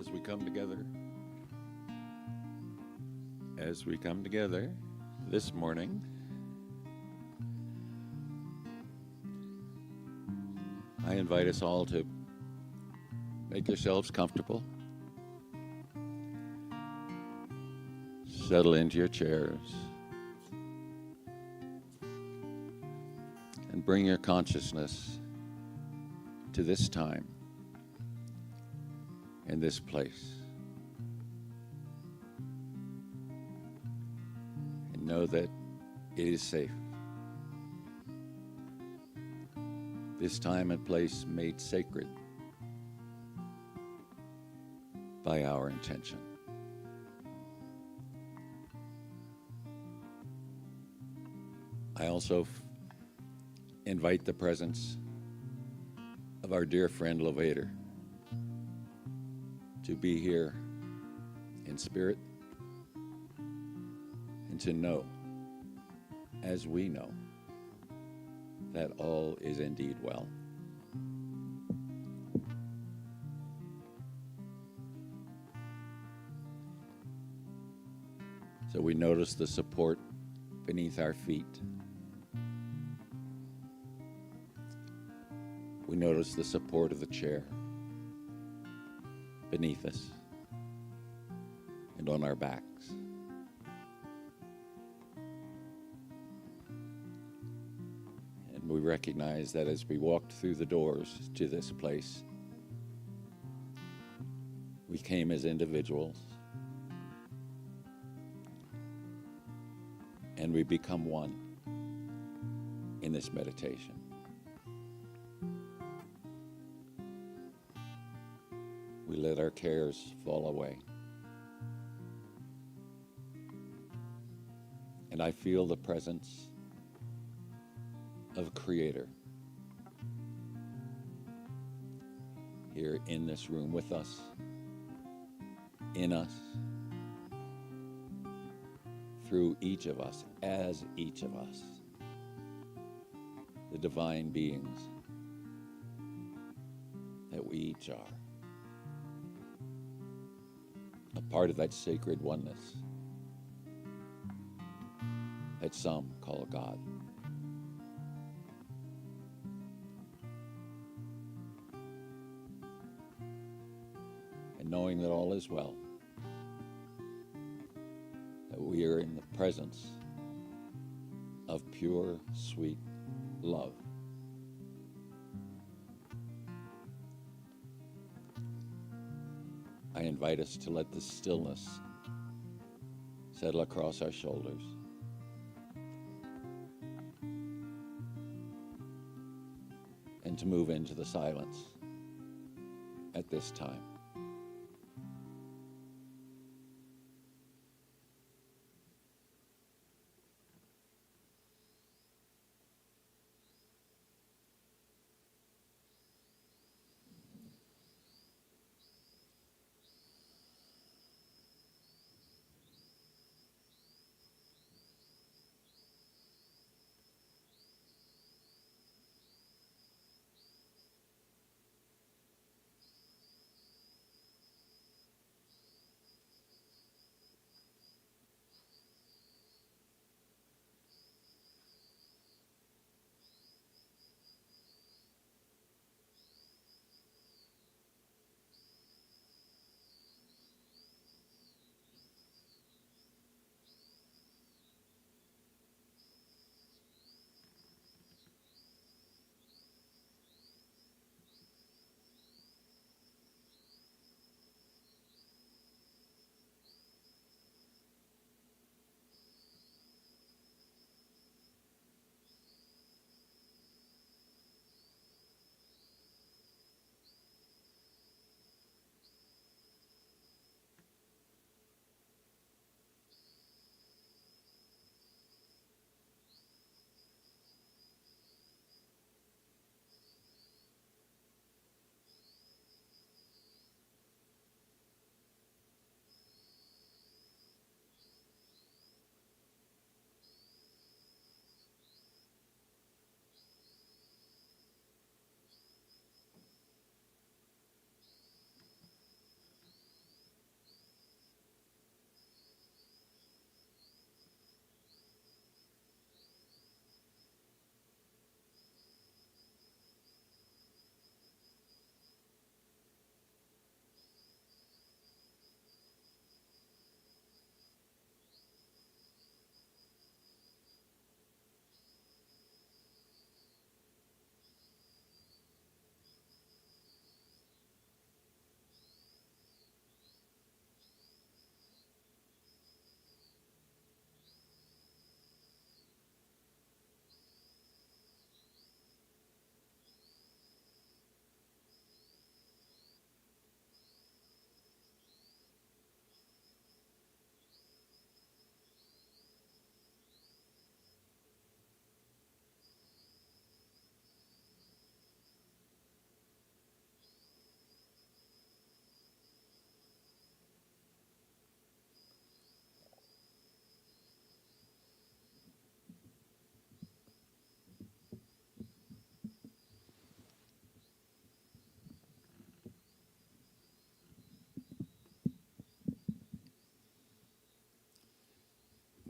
as we come together, as we come together this morning, I invite us all to make yourselves comfortable, settle into your chairs, and bring your consciousness to this time in this place. And know that it is safe. This time and place made sacred by our intention. I also invite the presence of our dear friend Lovator to be here in spirit and to know, as we know, that all is indeed well. So we notice the support beneath our feet. We notice the support of the chair beneath us and on our backs. And we recognize that as we walked through the doors to this place, we came as individuals and we become one in this meditation. We let our cares fall away. And I feel the presence of Creator here in this room with us, in us, through each of us, as each of us, the divine beings that we each are. A part of that sacred oneness that some call God. And knowing that all is well, that we are in the presence of pure, sweet love. I invite us to let the stillness settle across our shoulders. And to move into the silence at this time.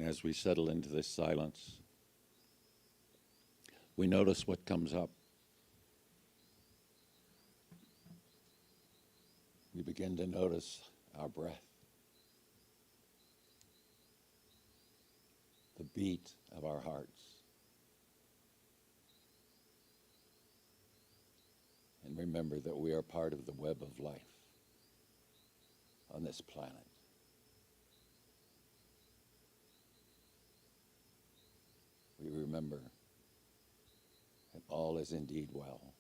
as we settle into this silence, we notice what comes up. We begin to notice our breath, the beat of our hearts, and remember that we are part of the web of life on this planet. We remember that all is indeed well.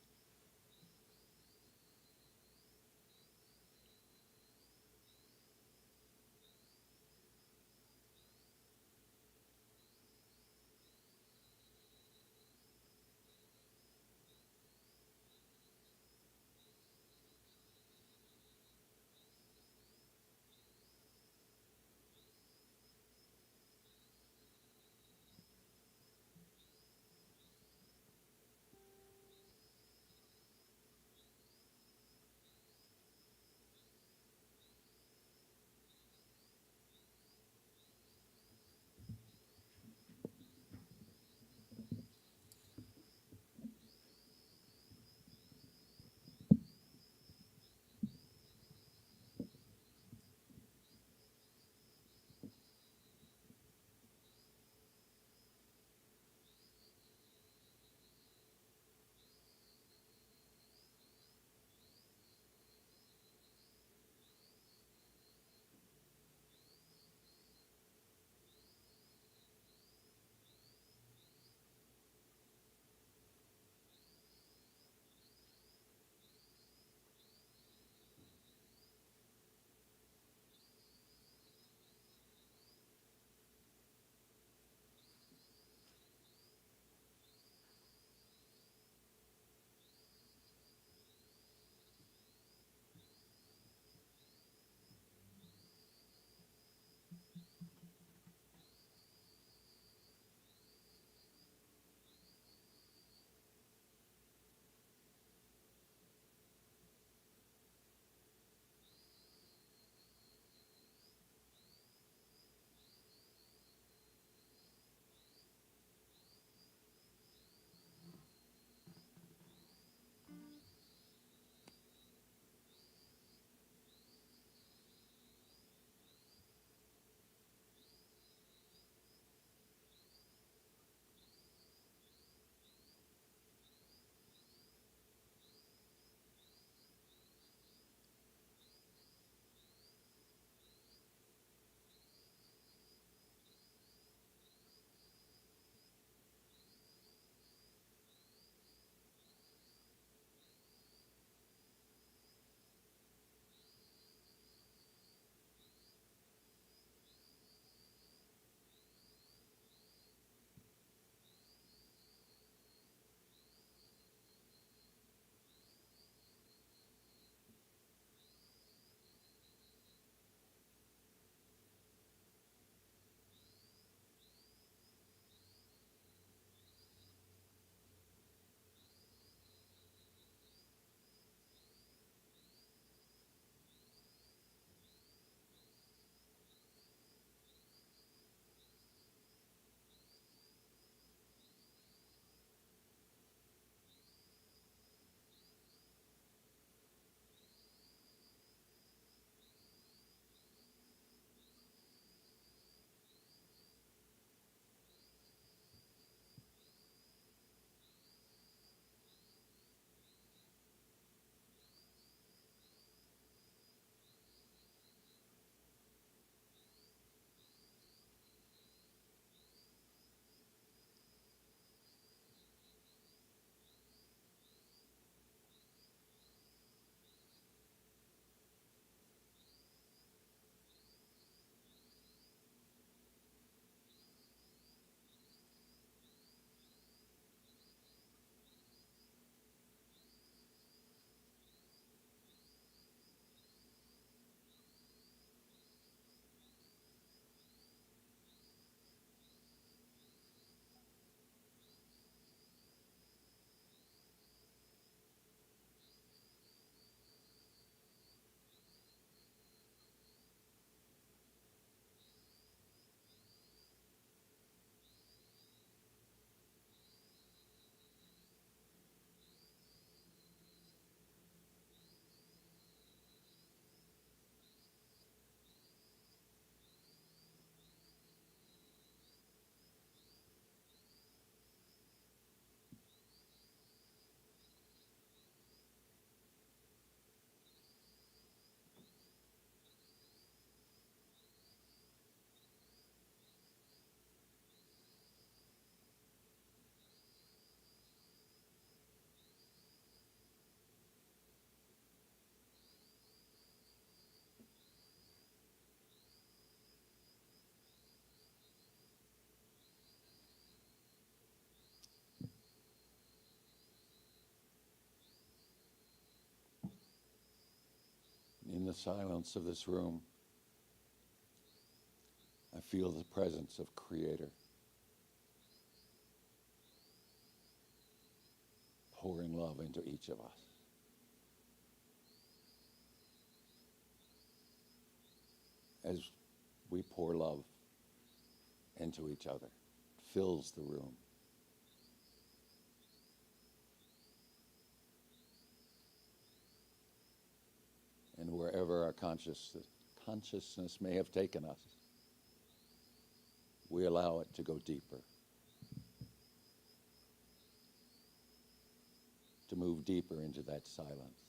the silence of this room, I feel the presence of Creator pouring love into each of us. As we pour love into each other, it fills the room. And wherever our consciousness may have taken us, we allow it to go deeper, to move deeper into that silence.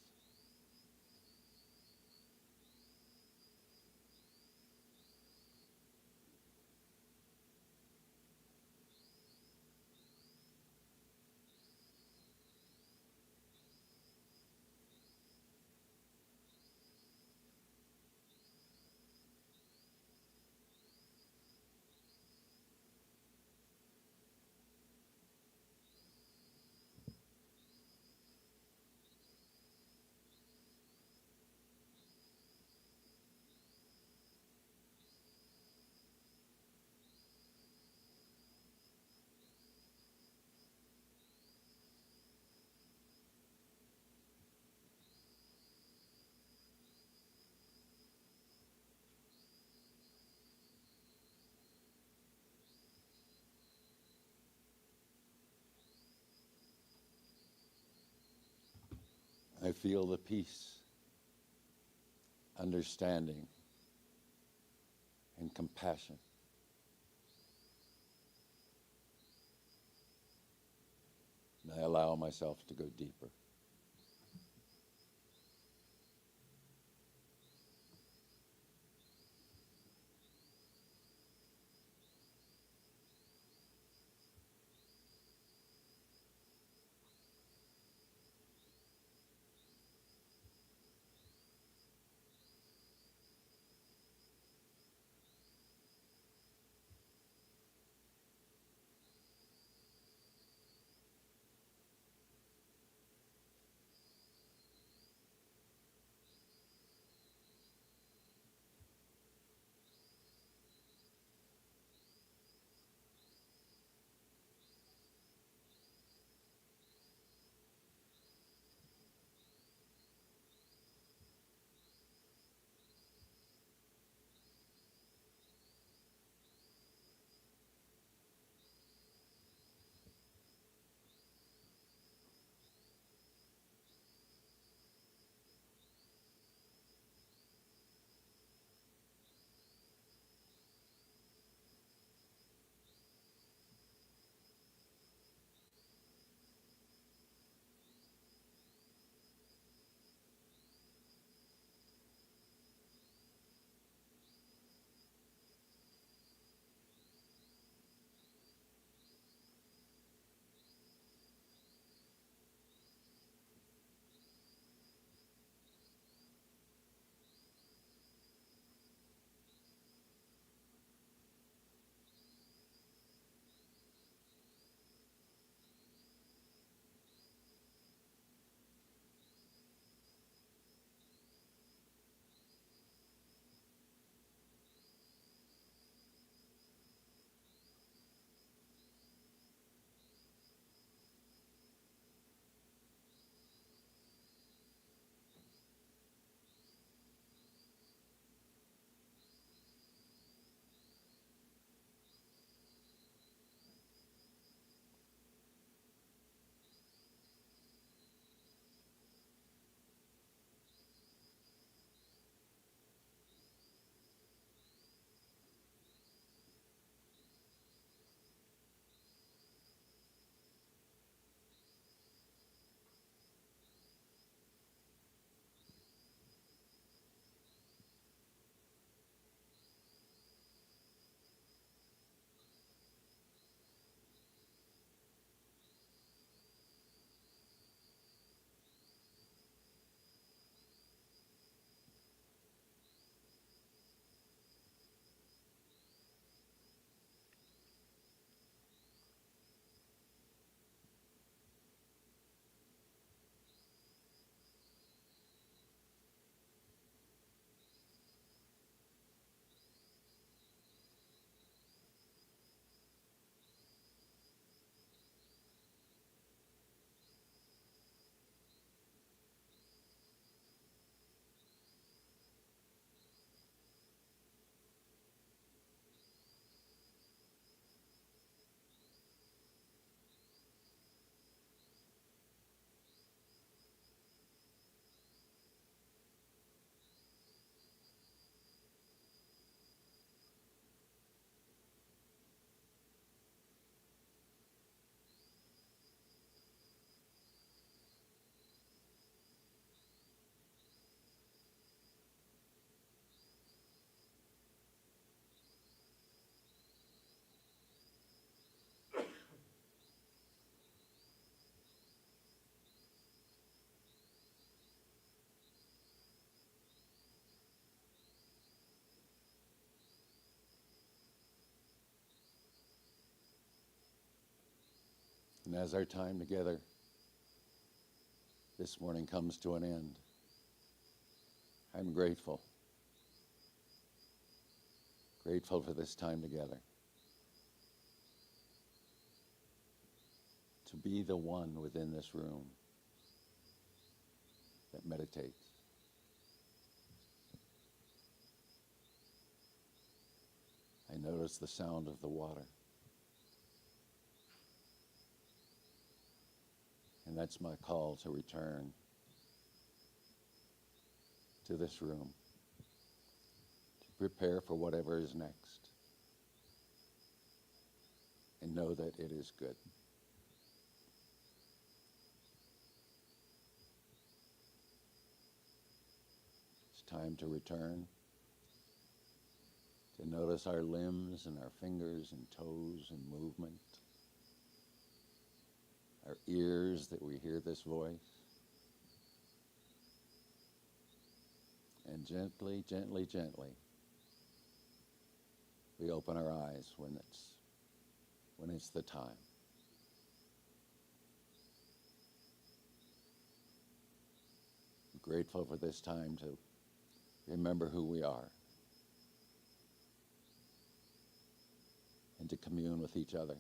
I feel the peace, understanding, and compassion. And I allow myself to go deeper. And as our time together this morning comes to an end, I'm grateful. Grateful for this time together. To be the one within this room that meditates. I notice the sound of the water. And that's my call to return to this room, to prepare for whatever is next, and know that it is good. It's time to return, to notice our limbs and our fingers and toes and movement, our ears that we hear this voice. And gently, gently, gently, we open our eyes when it's the time. I'm grateful for this time to remember who we are and to commune with each other,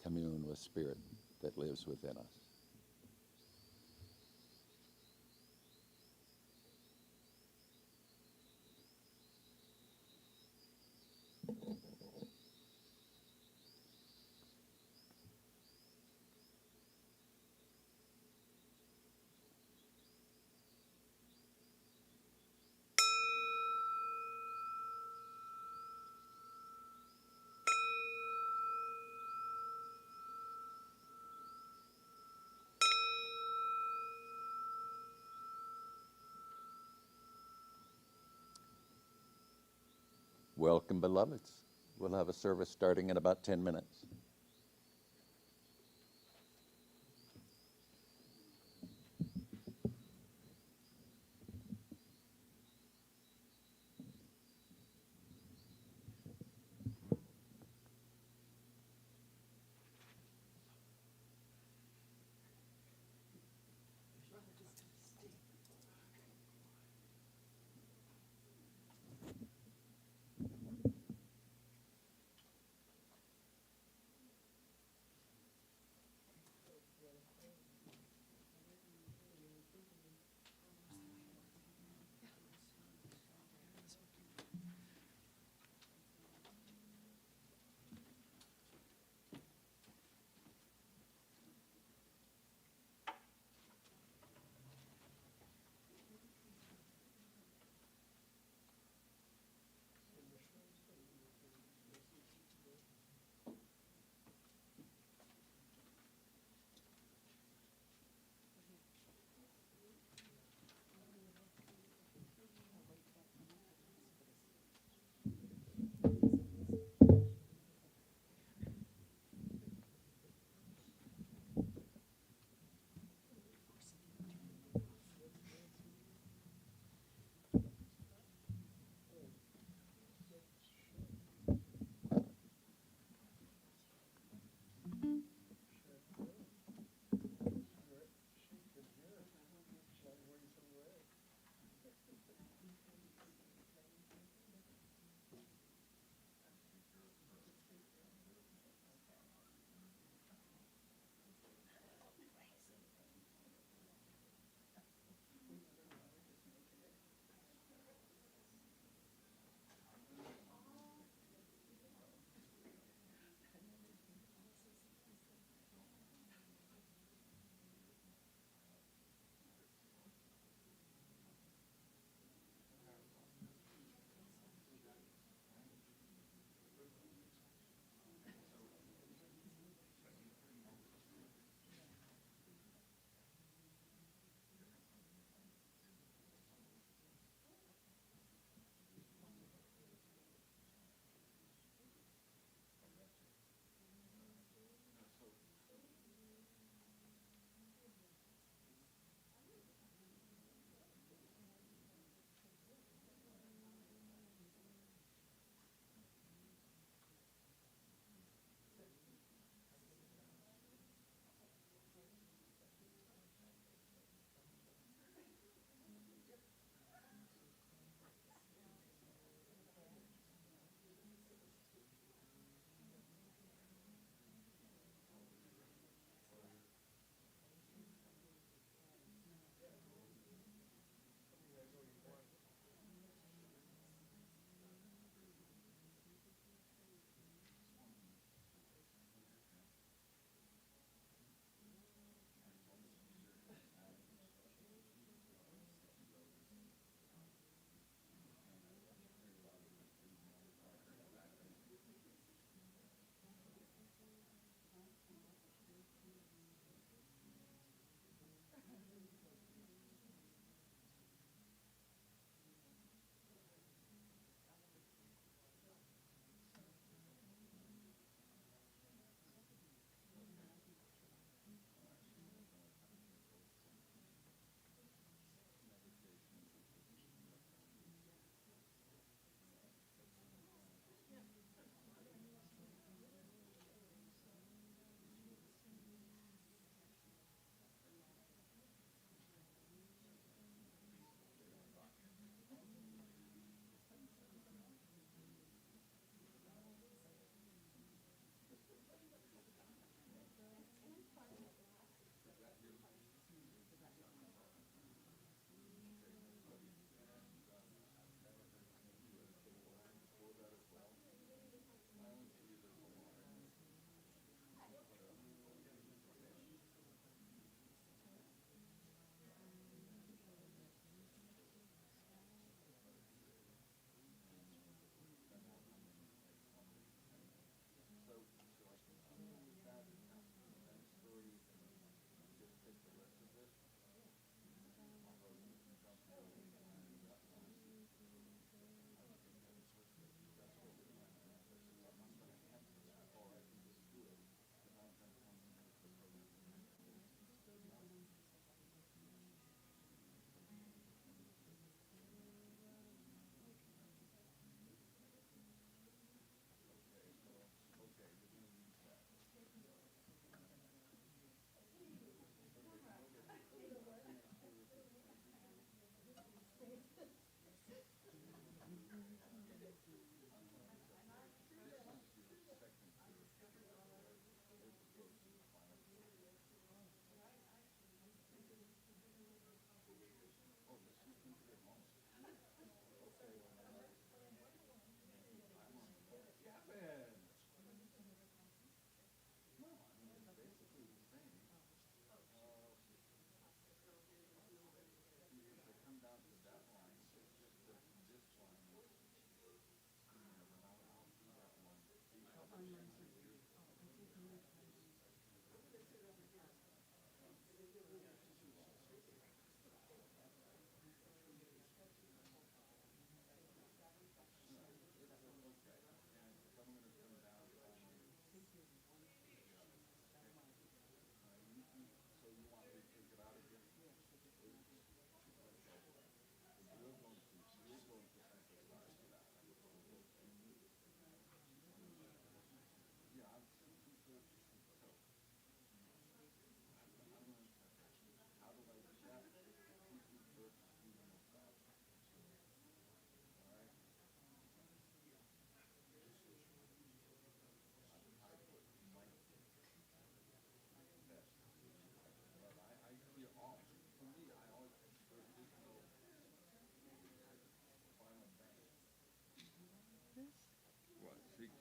commune with Spirit that lives within us. Welcome, beloveds. We'll have a service starting in about 10 minutes.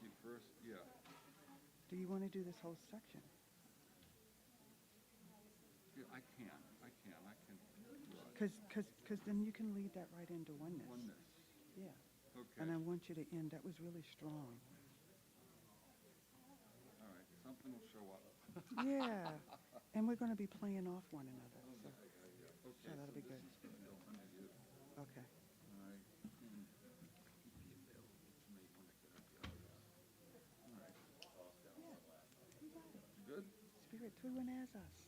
you first, yeah. Do you want to do this whole section? Yeah, I can. Because then you can lead that right into oneness. Oneness. Yeah. Okay. And I want you to end. That was really strong. All right. Something will show up. Yeah. And we're going to be playing off one another. So, Okay. so that'll be good. This is going to go under you. Okay. All right. And keep the available to me when I get up the other one. All right. You got it. Good? Spirit through and as us.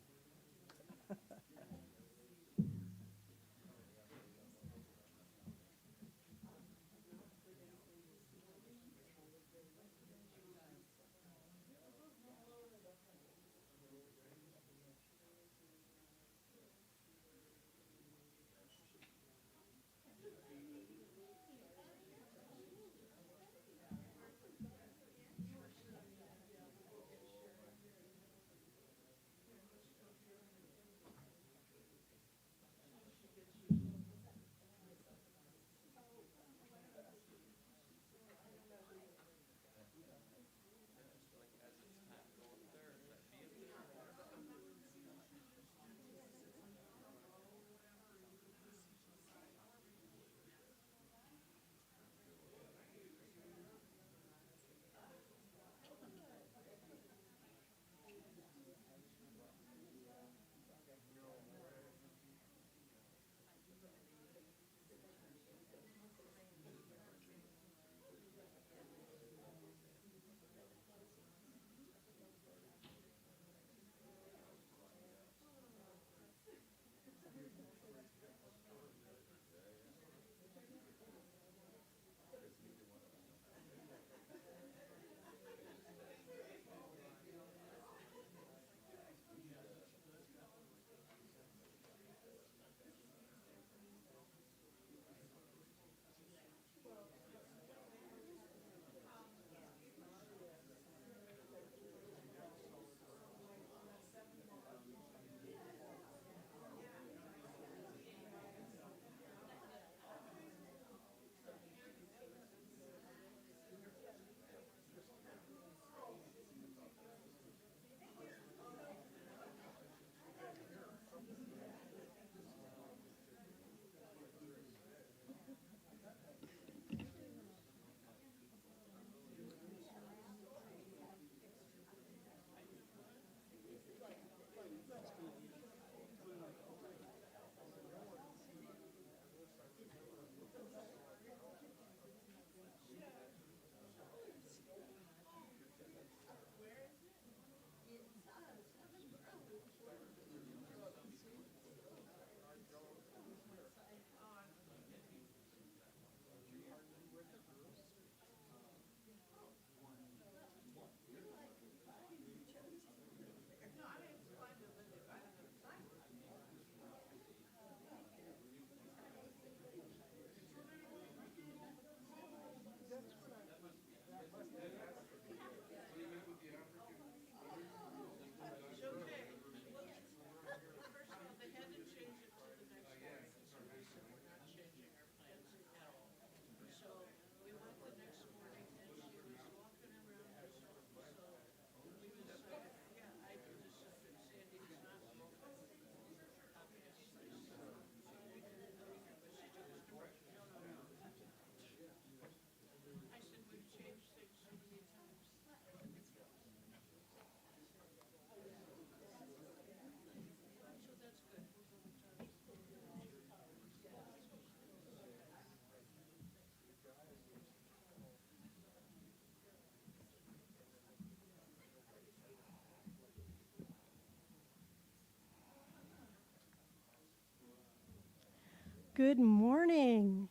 Good morning.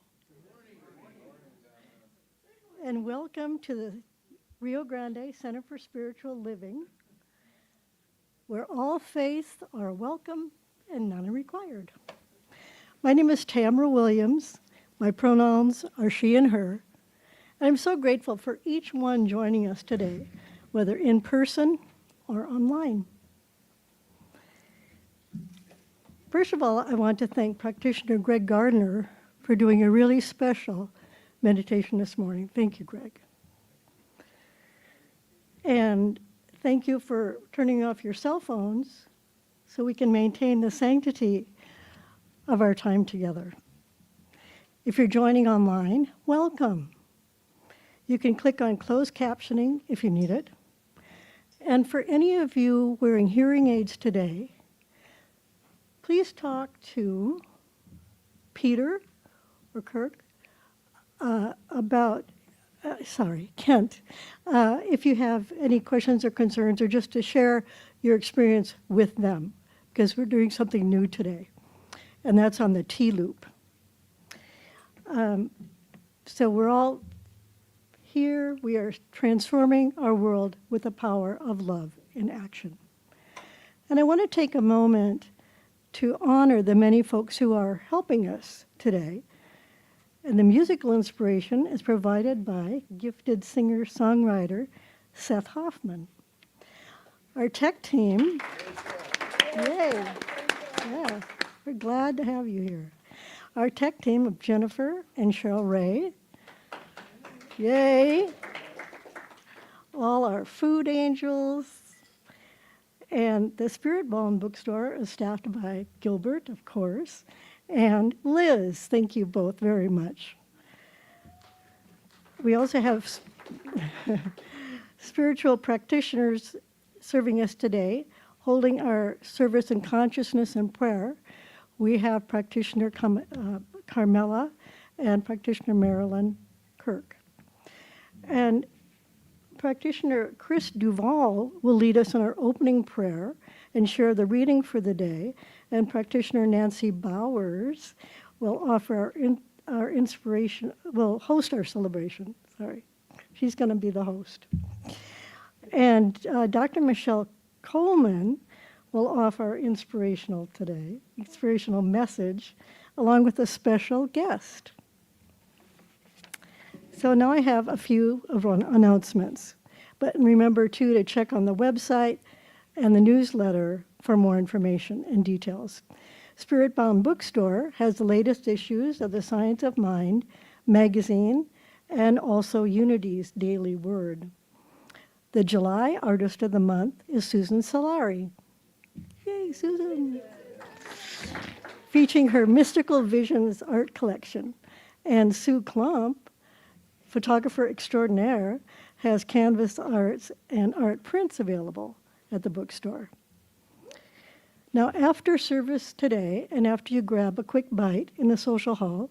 And welcome to the Rio Grande Center for Spiritual Living, where all faiths are welcome and none are required. My name is Tamara Williams. My pronouns are she and her. And I'm so grateful for each one joining us today, whether in person or online. First of all, I want to thank practitioner Greg Gardner for doing a really special meditation this morning. Thank you, Greg. And thank you for turning off your cell phones so we can maintain the sanctity of our time together. If you're joining online, welcome. You can click on closed captioning if you need it. And for any of you wearing hearing aids today, please talk to Peter or Kirk Kent, if you have any questions or concerns, or just to share your experience with them, because we're doing something new today, and that's on the T-loop. So we're all here. We are transforming our world with the power of love in action. And I want to take a moment to honor the many folks who are helping us today. And the musical inspiration is provided by gifted singer-songwriter Seth Hoffman. Our tech team, yay, yeah, we're glad to have you here. Our tech team of Jennifer and Cheryl Ray, yay. All our food angels, and the Spirit Balm bookstore is staffed by Gilbert, of course, and Liz. Thank you both very much. We also have spiritual practitioners serving us today, holding our service in consciousness and prayer. We have practitioner Carmela and practitioner Marilyn Kirk. And practitioner Chris Duval will lead us in our opening prayer and share the reading for the day. And practitioner Nancy Bowers will offer our inspiration, will host our celebration, sorry. She's going to be the host. And Dr. Michelle Coleman will offer our inspirational message, along with a special guest. So now I have a few of our announcements. But remember, too, to check on the website and the newsletter for more information and details. Spirit Bound Bookstore has the latest issues of the Science of Mind magazine and also Unity's Daily Word. The July Artist of the Month is Susan Solari. Yay, Susan! Featuring her Mystical Visions art collection. And Sue Klump, photographer extraordinaire, has canvas arts and art prints available at the bookstore. Now, after service today, and after you grab a quick bite in the social hall,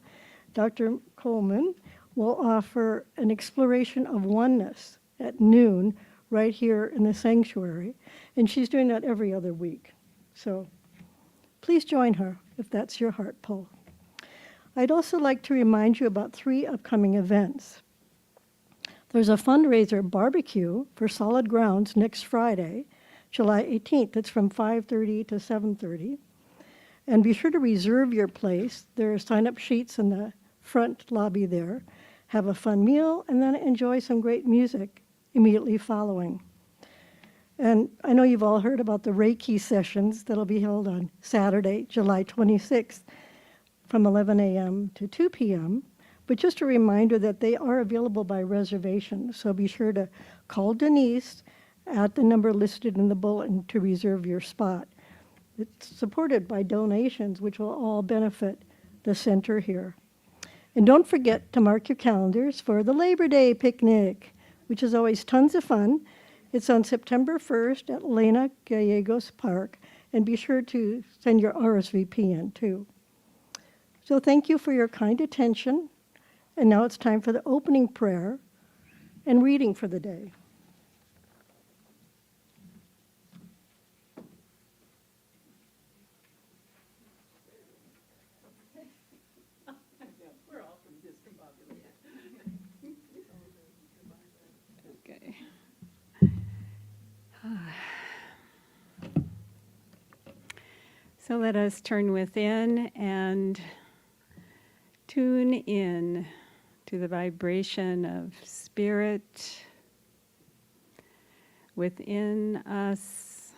Dr. Coleman will offer an exploration of oneness at noon right here in the sanctuary, and she's doing that every other week. So please join her if that's your heart pull. I'd also like to remind you about 3 upcoming events. There's a fundraiser barbecue for Solid Grounds next Friday, July 18th. It's from 5:30 to 7:30. And be sure to reserve your place. There are sign-up sheets in the front lobby there. Have a fun meal, and then enjoy some great music immediately following. And I know you've all heard about the Reiki sessions that'll be held on Saturday, July 26th, from 11 a.m. to 2 p.m., but just a reminder that they are available by reservation, so be sure to call Denise at the number listed in the bulletin to reserve your spot. It's supported by donations, which will all benefit the center here. And don't forget to mark your calendars for the Labor Day picnic, which is always tons of fun. It's on September 1st at Elena Gallegos Park, and be sure to send your RSVP in too. So thank you for your kind attention. And now it's time for the opening prayer and reading for the day. Okay. So let us turn within and tune in to the vibration of spirit within us,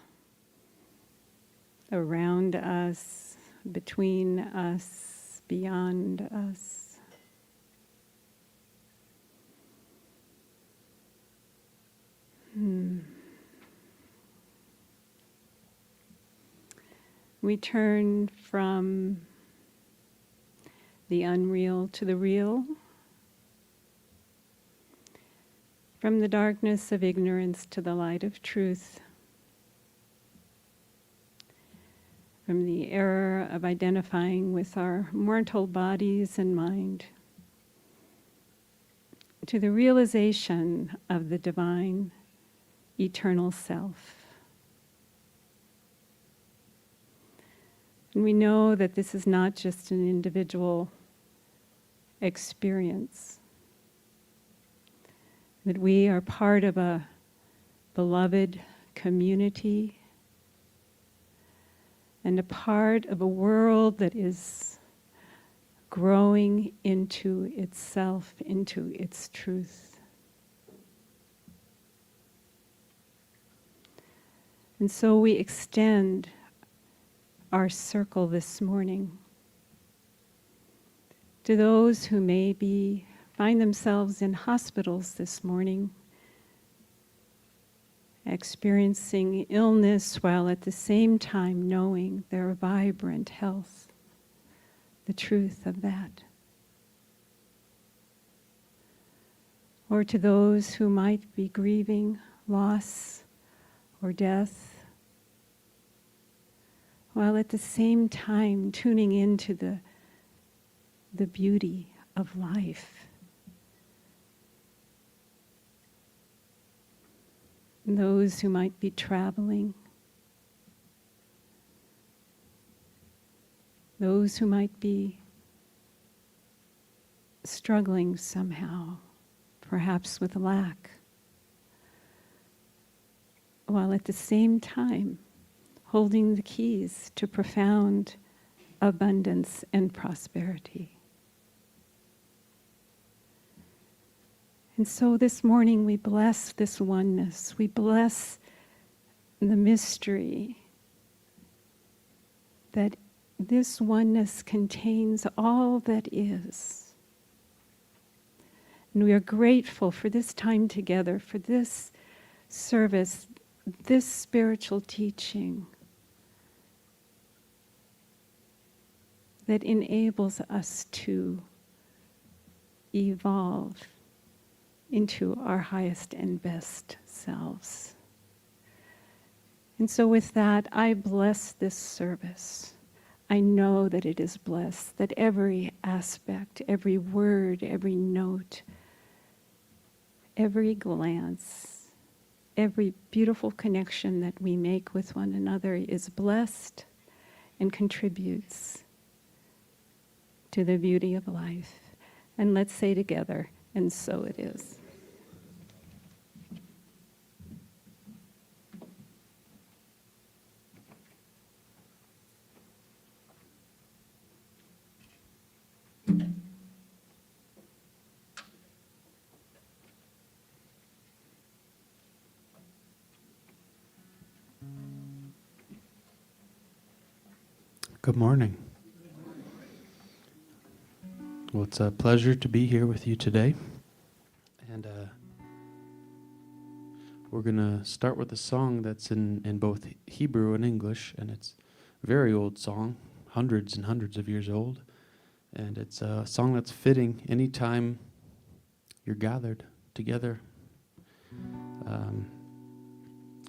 around us, between us, beyond us. Hmm. We turn from the unreal to the real, from the darkness of ignorance to the light of truth, from the error of identifying with our mortal bodies and mind, to the realization of the divine, eternal self. And we know that this is not just an individual experience, that we are part of a beloved community and a part of a world that is growing into itself, into its truth. And so we extend our circle this morning to those who find themselves in hospitals this morning, experiencing illness while at the same time knowing their vibrant health, the truth of that. Or to those who might be grieving loss or death, while at the same time tuning into the beauty of life. And those who might be traveling, those who might be struggling somehow, perhaps with lack, while at the same time holding the keys to profound abundance and prosperity. And so this morning we bless this oneness. We bless the mystery that this oneness contains all that is. And we are grateful for this time together, for this service, this spiritual teaching that enables us to evolve into our highest and best selves. And so with that, I bless this service. I know that it is blessed, that every aspect, every word, every note, every glance, every beautiful connection that we make with one another is blessed and contributes to the beauty of life. And let's say together, and so it is. Good morning. Well, it's a pleasure to be here with you today. And we're going to start with a song that's in both Hebrew and English. And it's a very old song, hundreds and hundreds of years old. And it's a song that's fitting anytime you're gathered together.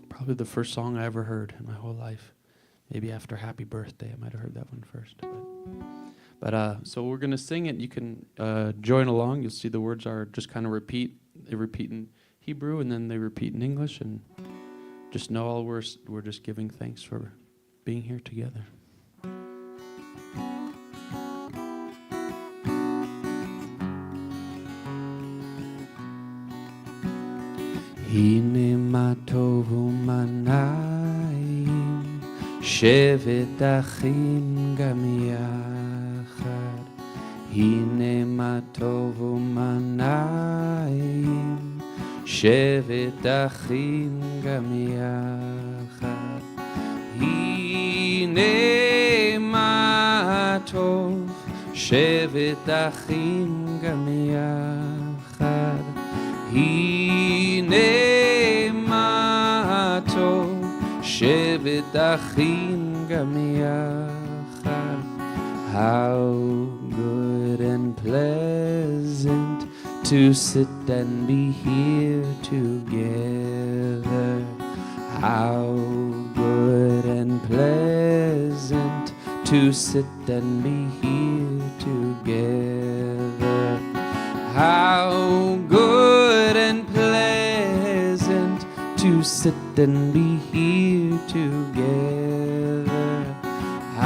Probably the first song I ever heard in my whole life. Maybe after Happy Birthday, I might have heard that one first. But so we're going to sing it. You can join along. You'll see the words are just kind of repeat. They repeat in Hebrew, and then they repeat in English. And just know all we're just giving thanks for being here together. Hine ma tovu manayim shevet achim gam yachad. Hine ma tovu manayim shevet achim gam yachad. Hine ma tov shevet achim gam yachad. Hine ma tov shevet achim גם יחד. How good and pleasant to sit and be here together. How good and pleasant to sit and be here together. How good and pleasant to sit and be here together.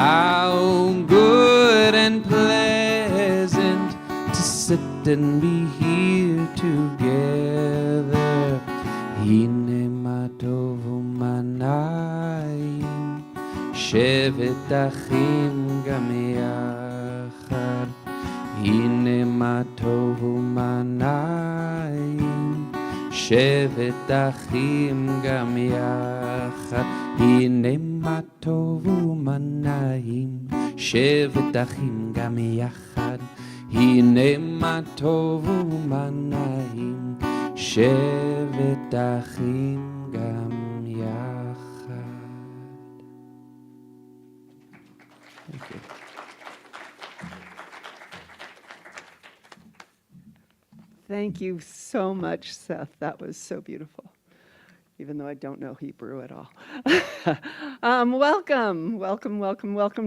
How good and pleasant to sit and be here together. הנה מה טוב ומה נעים, שבת אחים גם יחד. הנה מה טוב ומה נעים, שבת אחים גם יחד. הנה מה טוב ומה נעים, שבת אחים גם יחד. הנה מה טוב ומה נעים, שבת אחים גם יחד. Thank you. Thank you so much, Seth. That was so beautiful, even though I don't know Hebrew at all. Welcome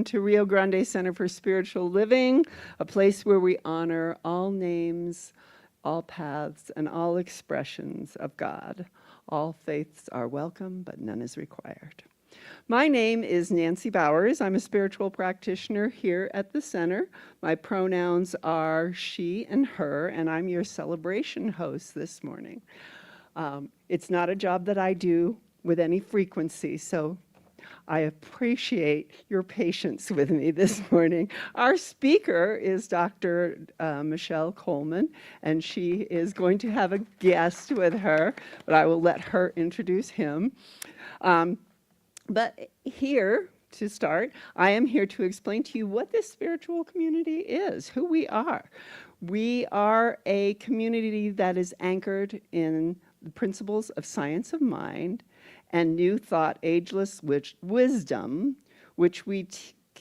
to Rio Grande Center for Spiritual Living, a place where we honor all names, all paths, and all expressions of God. All faiths are welcome, but none is required. My name is Nancy Bowers. I'm a spiritual practitioner here at the center. My pronouns are she and her, and I'm your celebration host this morning. It's not a job that I do with any frequency, so I appreciate your patience with me this morning. Our speaker is Dr. Michelle Coleman, and she is going to have a guest with her, but I will let her introduce him. But here, to start, I am here to explain to you what this spiritual community is, who we are. We are a community that is anchored in the principles of science of mind and new thought, ageless wisdom, which we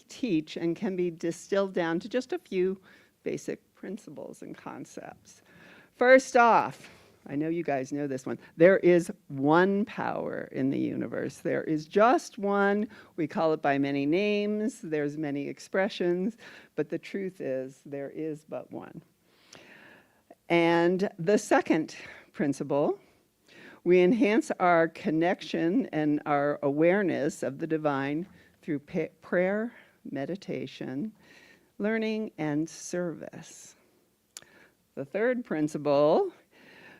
teach and can be distilled down to just a few basic principles and concepts. First off, I know you guys know this one. There is one power in the universe. There is just one. We call it by many names. There's many expressions. But the truth is, there is but one. And the second principle, we enhance our connection and our awareness of the divine through prayer, meditation, learning, and service. The third principle,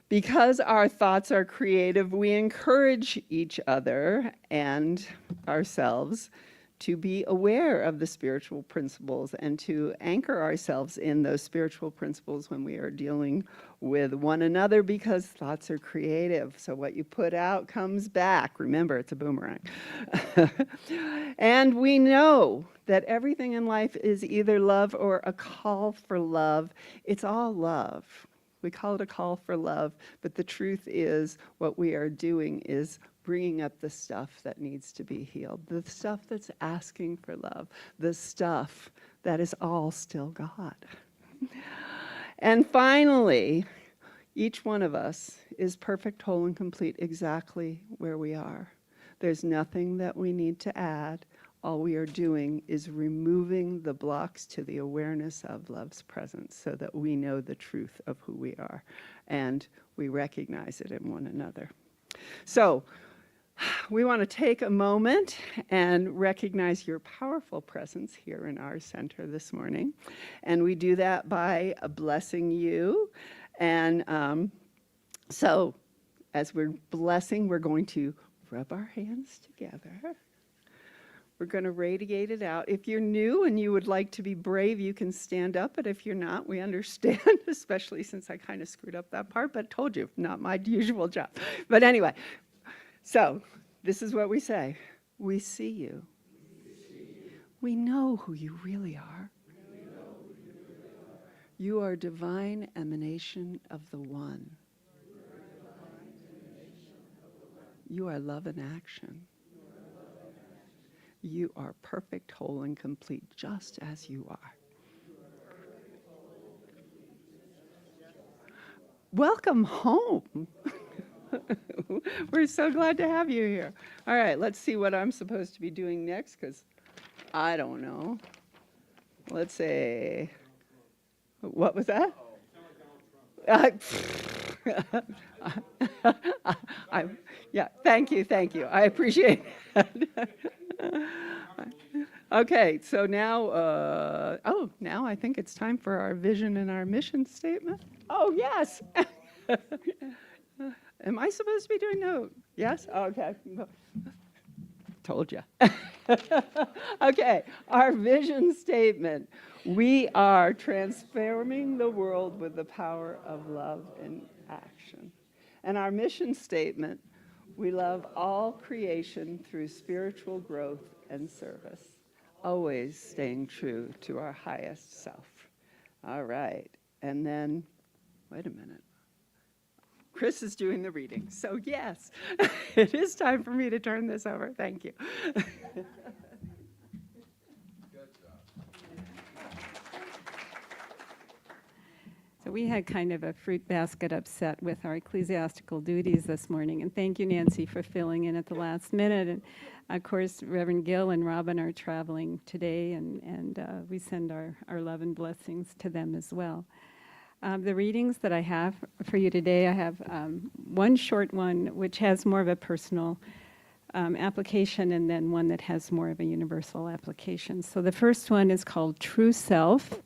because our thoughts are creative, we encourage each other and ourselves to be aware of the spiritual principles and to anchor ourselves in those spiritual principles when we are dealing with one another, because thoughts are creative. So what you put out comes back. Remember, it's a boomerang. And we know that everything in life is either love or a call for love. It's all love. We call it a call for love, but the truth is what we are doing is bringing up the stuff that needs to be healed, the stuff that's asking for love, the stuff that is all still God. And finally, each one of us is perfect, whole, and complete exactly where we are. There's nothing that we need to add. All we are doing is removing the blocks to the awareness of love's presence so that we know the truth of who we are and we recognize it in one another. So we want to take a moment and recognize your powerful presence here in our center this morning. And we do that by blessing you. And so as we're blessing, we're going to rub our hands together. We're going to radiate it out. If you're new and you would like to be brave, you can stand up. But if you're not, we understand, especially since I kind of screwed up that part. But told you, not my usual job. But anyway, so this is what we say. We see you. We know who you really are. You are divine emanation of the One. You are love in action. You are perfect, whole, and complete, just as you are. Welcome home. We're so glad to have you here. All right, let's see what I'm supposed to be doing next, because I don't know. Let's say, what was that? Yeah, thank you. I appreciate that. Okay, so now, now I think it's time for our vision and our mission statement. Oh, yes. Am I supposed to be doing no? Yes? Okay. Told you. Okay, our vision statement. We are transforming the world with the power of love in action. And our mission statement, we love all creation through spiritual growth and service, always staying true to our highest self. All right, and then, wait a minute. Chris is doing the reading. So yes, it is time for me to turn this over. Thank you. So we had kind of a fruit basket upset with our ecclesiastical duties this morning. And thank you, Nancy, for filling in at the last minute. And of course, Reverend Gill and Robin are traveling today, and we send our love and blessings to them as well. The readings that I have for you today, I have one short one which has more of a personal application, and then one that has more of a universal application. So the first one is called True Self.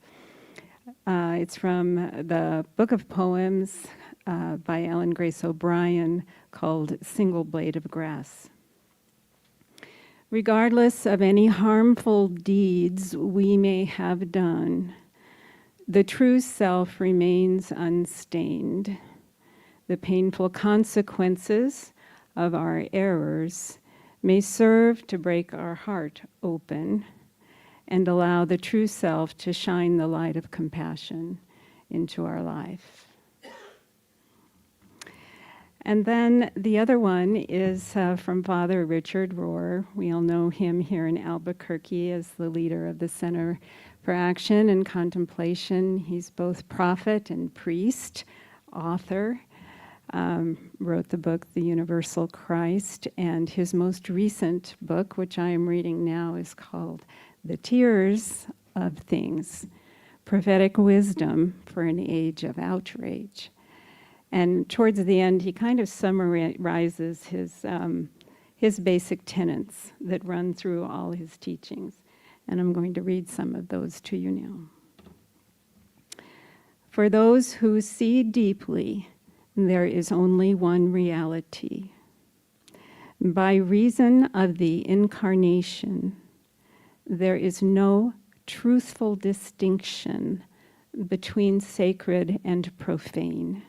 It's from the book of poems by Ellen Grace O'Brien called Single Blade of Grass. Regardless of any harmful deeds we may have done, the true self remains unstained. The painful consequences of our errors may serve to break our heart open and allow the true self to shine the light of compassion into our life. And then the other one is from Father Richard Rohr. We all know him here in Albuquerque as the leader of the Center for Action and Contemplation. He's both prophet and priest, author, wrote the book, The Universal Christ, and his most recent book, which I am reading now, is called The Tears of Things, Prophetic Wisdom for an Age of Outrage. And towards the end, he kind of summarizes his basic tenets that run through all his teachings. And I'm going to read some of those to you now. For those who see deeply, there is only one reality. By reason of the incarnation, there is no truthful distinction between sacred and profane.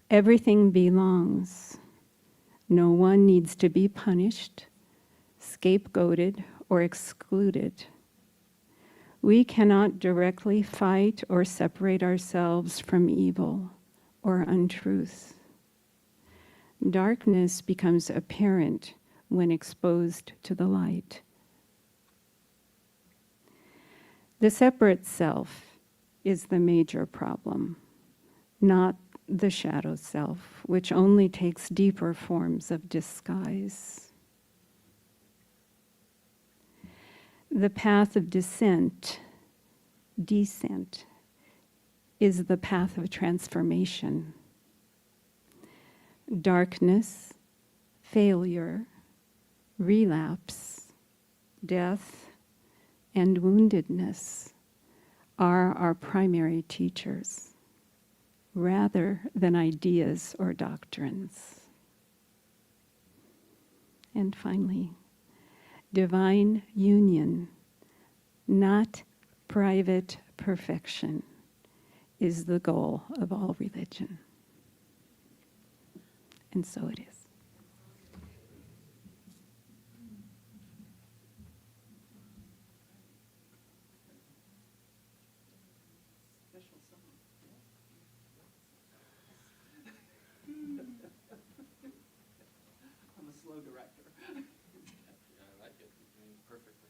Everything belongs. No one needs to be punished, scapegoated, or excluded. We cannot directly fight or separate ourselves from evil or untruth. Darkness becomes apparent when exposed to the light. The separate self is the major problem, not the shadow self, which only takes deeper forms of disguise. The path of descent, is the path of transformation. Darkness, failure, relapse, death, and woundedness are our primary teachers, rather than ideas or doctrines. And finally, divine union, not private perfection, is the goal of all religion. And so it is. I'm a slow director. Yeah, I like it. Perfectly.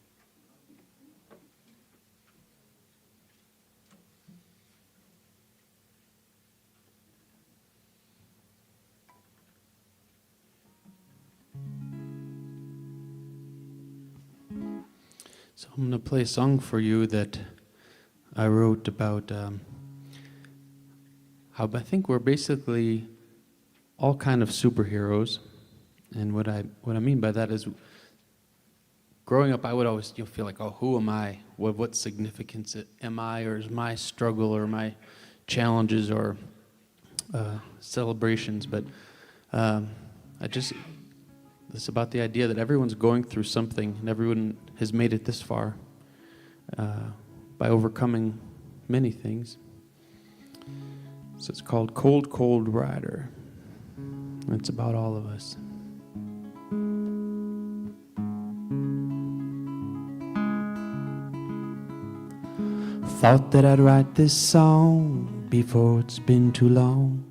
So I'm going to play a song for you that I wrote about how I think we're basically all kind of superheroes. And what I mean by that is, growing up, I would always feel like, oh, who am I? What significance am I, or is my struggle or my challenges or celebrations? But it's about the idea that everyone's going through something, and everyone has made it this far by overcoming many things. So it's called Cold, Cold Rider. And it's about all of us. Thought that I'd write this song before it's been too long.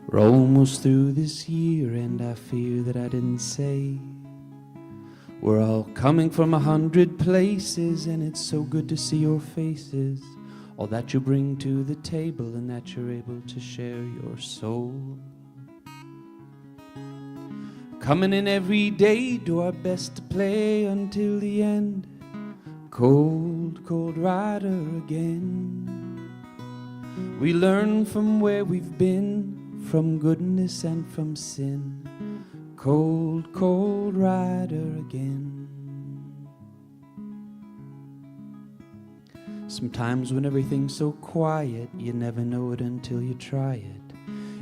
We're almost through this year, and I fear that I didn't say we're all coming from 100 places, and it's so good to see your faces, all that you bring to the table, and that you're able to share your soul. Coming in every day, do our best to play until the end. Cold, cold rider again. We learn from where we've been, from goodness and from sin. Cold, cold rider again. Sometimes when everything's so quiet, you never know it until you try it.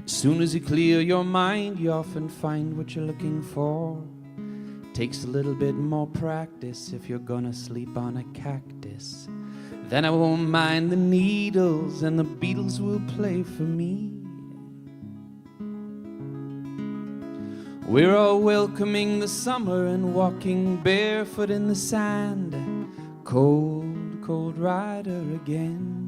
As soon as you clear your mind, you often find what you're looking for. Takes a little bit more practice if you're gonna sleep on a cactus. Then I won't mind the needles, and the Beatles will play for me. We're all welcoming the summer and walking barefoot in the sand. Cold, cold rider again.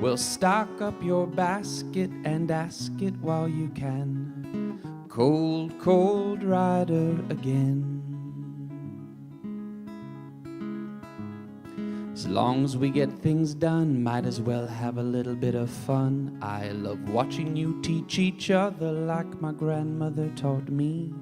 Well, stock up your basket and ask it while you can. Cold, cold rider again. As long as we get things done, might as well have a little bit of fun. I love watching you teach each other like my grandmother taught me.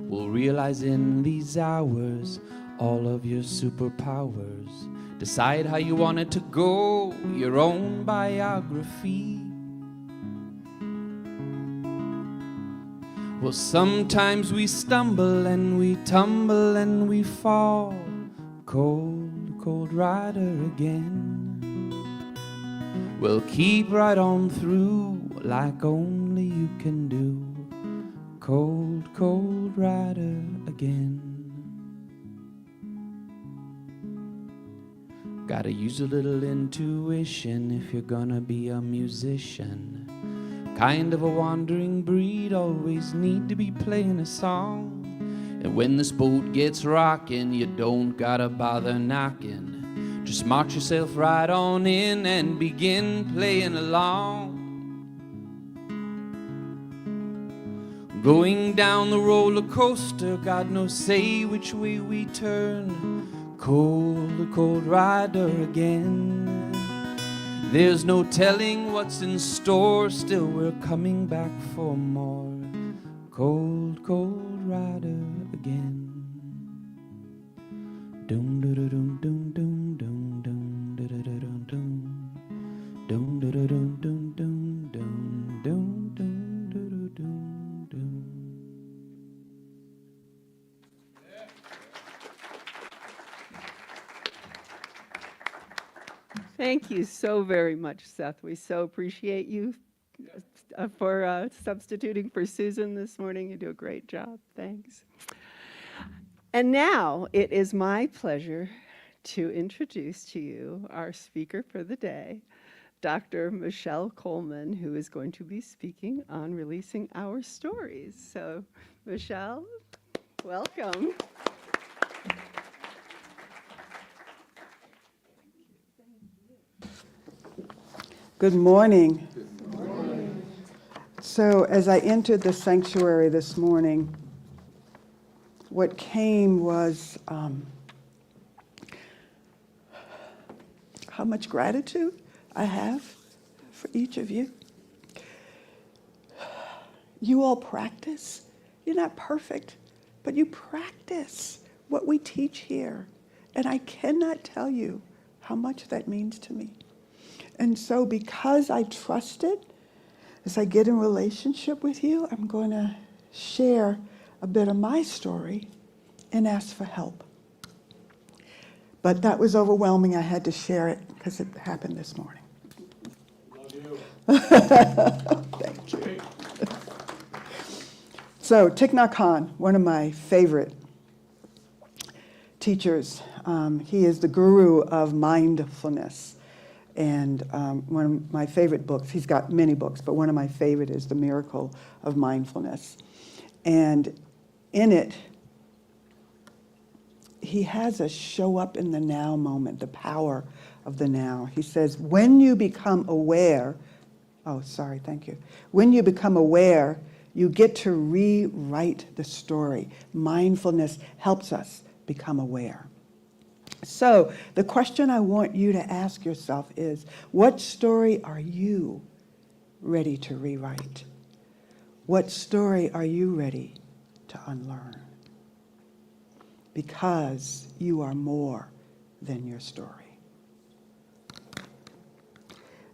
We'll realize in these hours all of your superpowers. Decide how you want it to go, your own biography. Well, sometimes we stumble and we tumble and we fall. Cold, cold rider again. We'll keep right on through like only you can do. Cold, cold rider again. Gotta use a little intuition if you're gonna be a musician. Kind of a wandering breed, always need to be playing a song. And when this boat gets rocking, you don't gotta bother knocking. Just march yourself right on in and begin playing along. Going down the roller coaster, God knows say which way we turn. Cold, cold rider again. There's no telling what's in store, still we're coming back for more. Cold, cold rider again. Dum dum dum dum dum dum dum dum dum dum dum dum dum dum dum dum dum dum dum dum. Thank you so very much, Seth. We so appreciate you for substituting for Susan this morning. You do a great job. Thanks. And now it is my pleasure to introduce to you our speaker for the day, Dr. Michelle Coleman, who is going to be speaking on releasing our stories. So, Michelle, welcome. Good morning. So as I entered the sanctuary this morning, what came was how much gratitude I have for each of you. You all practice. You're not perfect, but you practice what we teach here. And I cannot tell you how much that means to me. And so because I trust it, as I get in relationship with you, I'm going to share a bit of my story and ask for help. But that was overwhelming. I had to share it because it happened this morning. Love you. Thank you. So Thich Nhat Hanh, one of my favorite teachers, he is the guru of mindfulness. And one of my favorite books, he's got many books, but one of my favorite is The Miracle of Mindfulness. And in it, he has us show up in the now moment, the power of the now. He says, when you become aware, when you become aware, you get to rewrite the story. Mindfulness helps us become aware. So the question I want you to ask yourself is, what story are you ready to rewrite? What story are you ready to unlearn? Because you are more than your story.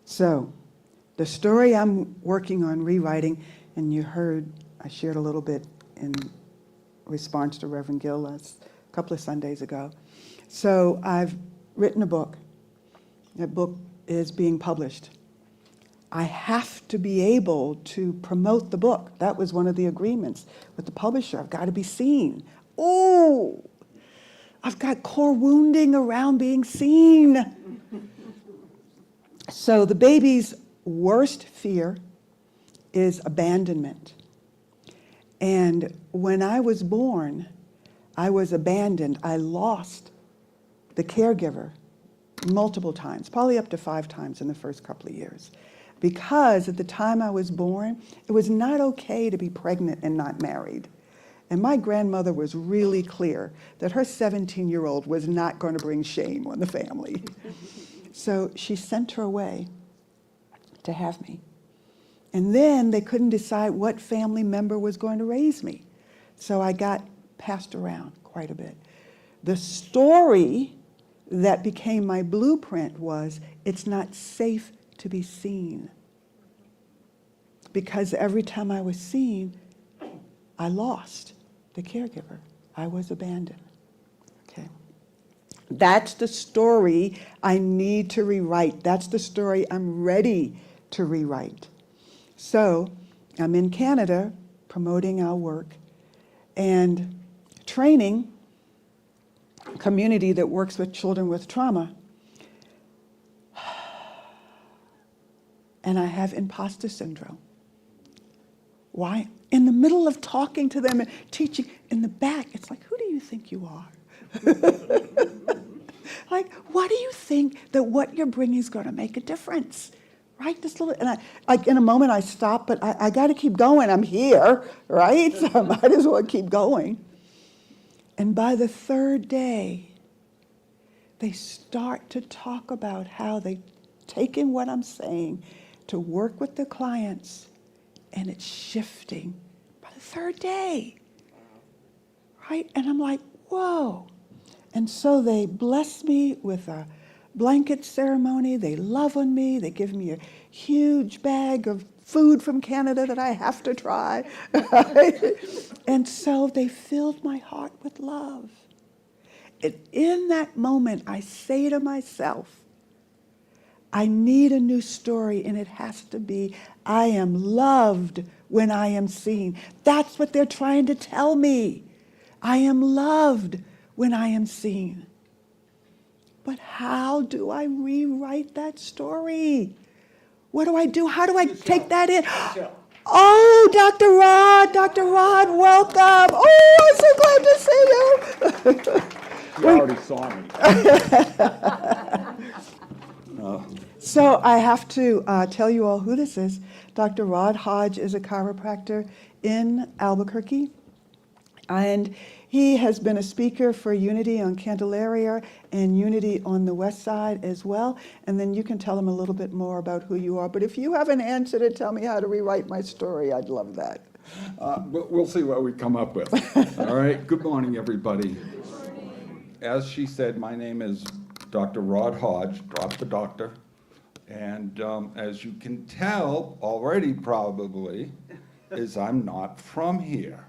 So the story I'm working on rewriting, and you heard, I shared a little bit in response to Reverend Gill a couple of Sundays ago. So I've written a book. That book is being published. I have to be able to promote the book. That was one of the agreements with the publisher. I've got to be seen. Oh, I've got core wounding around being seen. So the baby's worst fear is abandonment. And when I was born, I was abandoned. I lost the caregiver multiple times, probably up to 5 times in the first couple of years. Because at the time I was born, it was not okay to be pregnant and not married. And my grandmother was really clear that her 17-year-old was not going to bring shame on the family. So she sent her away to have me. And then they couldn't decide what family member was going to raise me. So I got passed around quite a bit. The story that became my blueprint was, it's not safe to be seen. Because every time I was seen, I lost the caregiver. I was abandoned. Okay. That's the story I need to rewrite. That's the story I'm ready to rewrite. So I'm in Canada promoting our work and training a community that works with children with trauma. And I have imposter syndrome. Why? In the middle of talking to them and teaching, in the back, it's like, who do you think you are? Like, why do you think that what you're bringing is going to make a difference? Right? This little, and in a moment I stop, but I got to keep going. I'm here, right? So I might as well keep going. And by the 3rd day, they start to talk about how they've taken what I'm saying to work with the clients, and it's shifting by the 3rd day, right? And I'm like, whoa. And so they bless me with a blanket ceremony. They love on me. They give me a huge bag of food from Canada that I have to try. And so they filled my heart with love. And in that moment, I say to myself, I need a new story, and it has to be, I am loved when I am seen. That's what they're trying to tell me. I am loved when I am seen. But how do I rewrite that story? What do I do? How do I take that in? Oh, Dr. Rod, welcome. Oh, I'm so glad to see you. You already saw me. So I have to tell you all who this is. Dr. Rod Hodge is a chiropractor in Albuquerque. And He has been a speaker for Unity on Candelaria and Unity on the West Side as well. And then you can tell them a little bit more about who you are. But if you have an answer to tell me how to rewrite my story, I'd love that. But we'll see what we come up with. All right, good morning, everybody. As she said, my name is Dr. Rod Hodge, drop the doctor. And as you can tell already probably, is I'm not from here.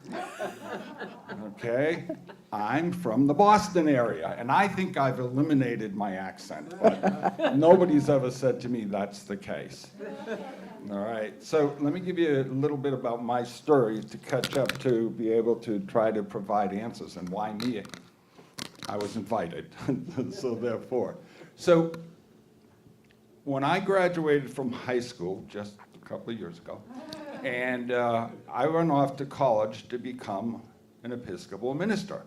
Okay? I'm from the Boston area, and I think I've eliminated my accent, but nobody's ever said to me that's the case. All right, so let me give you a little bit about my story to catch up to be able to try to provide answers, and why me? I was invited, so therefore. So when I graduated from high school, just a couple of years ago, and I went off to college to become an Episcopal minister.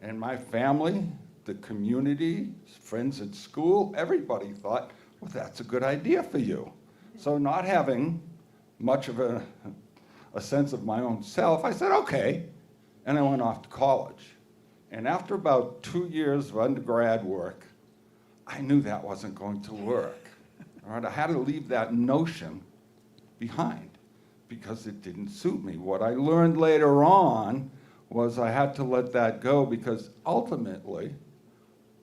And my family, the community, friends at school, everybody thought, well, that's a good idea for you. So not having much of a sense of my own self, I said, okay. And I went off to college. And after about 2 years of undergrad work, I knew that wasn't going to work. All right, I had to leave that notion behind because it didn't suit me. What I learned later on was I had to let that go because ultimately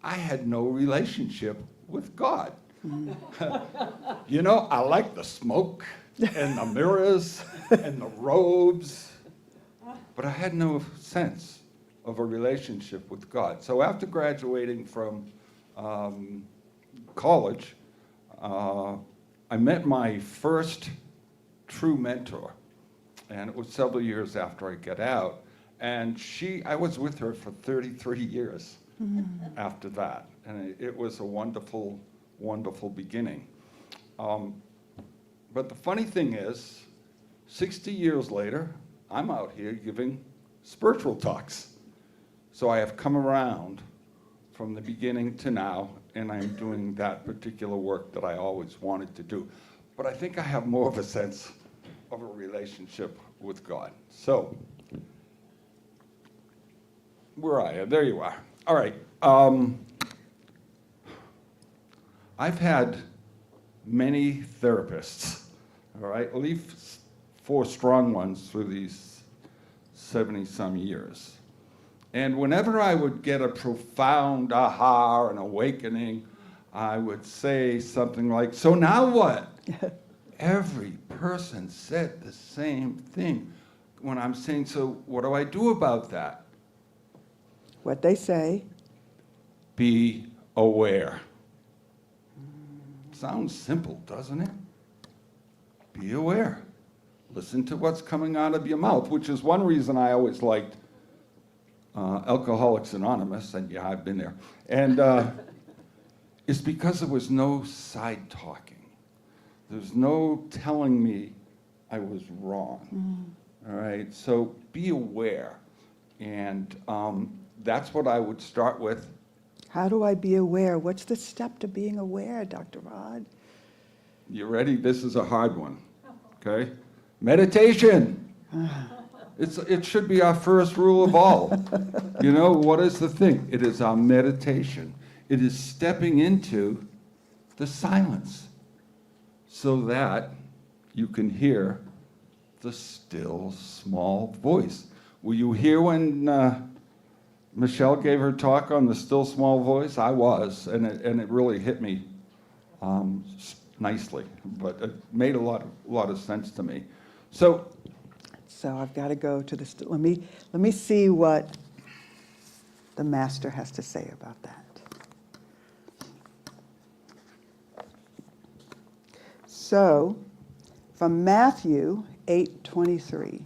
I had no relationship with God. You know, I like the smoke and the mirrors and the robes, but I had no sense of a relationship with God. So after graduating from college, I met my first true mentor, and it was several years after I got out. And I was with her for 33 years after that, and it was a wonderful, wonderful beginning. But the funny thing is, 60 years later, I'm out here giving spiritual talks. So I have come around from the beginning to now, and I'm doing that particular work that I always wanted to do. But I think I have more of a sense of a relationship with God. So, where are you? There you are. All right. I've had many therapists, all right, at least 4 strong ones through these 70-some years. And whenever I would get a profound aha or an awakening, I would say something like, so now what? Every person said the same thing. When I'm saying, so what do I do about that? What they say. Be aware. Sounds simple, doesn't it? Be aware. Listen to what's coming out of your mouth, which is one reason I always liked Alcoholics Anonymous, and yeah, I've been there. And it's because there was no side talking. There's no telling me I was wrong. All right, so be aware. And that's what I would start with. How do I be aware? What's the step to being aware, Dr. Rod? You ready? This is a hard one, okay? Meditation. It should be our first rule of all. You know, what is the thing? It is our meditation. It is stepping into the silence so that you can hear the still, small voice. Were you here when Michelle gave her talk on the still, small voice? I was, and it really hit me nicely, but it made a lot of sense to me. So I've got to go to the, let me see what the master has to say about that. So, from Matthew 8:23.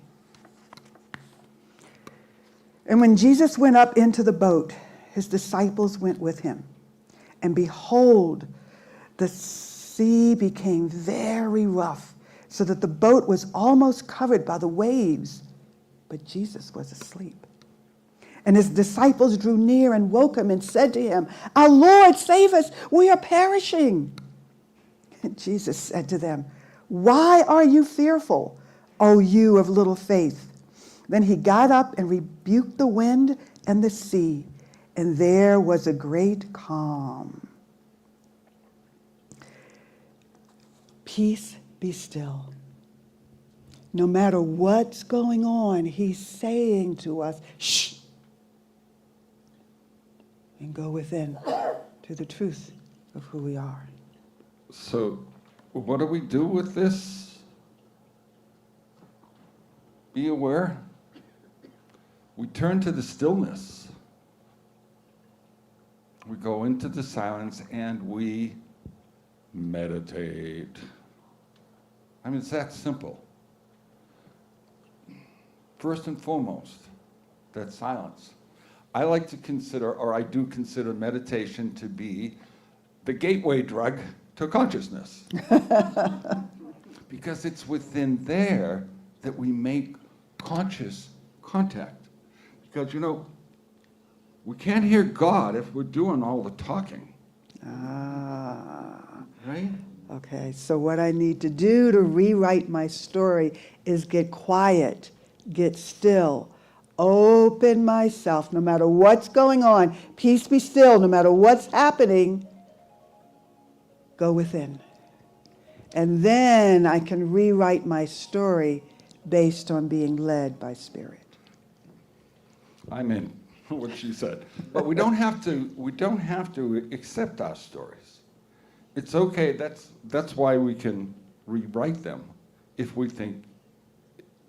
And when Jesus went up into the boat, his disciples went with him. And behold, the sea became very rough, so that the boat was almost covered by the waves. But Jesus was asleep. And his disciples drew near and woke him and said to him, "Our Lord, save us, we are perishing." And Jesus said to them, "Why are you fearful, O you of little faith?" Then he got up and rebuked the wind and the sea, and there was a great calm. Peace, be still. No matter what's going on, he's saying to us, shh, and go within to the truth of who we are. So what do we do with this? Be aware. We turn to the stillness. We go into the silence and we meditate. I mean, it's that simple. First and foremost, that silence. I like to consider, or I do consider meditation to be the gateway drug to consciousness. Because it's within there that we make conscious contact. Because, you know, we can't hear God if we're doing all the talking, right? Okay, so what I need to do to rewrite my story is get quiet, get still, open myself, no matter what's going on. Peace be still, no matter what's happening. Go within. And then I can rewrite my story based on being led by Spirit. I'm in what she said. But we don't have to accept our stories. It's okay, that's why we can rewrite them if we think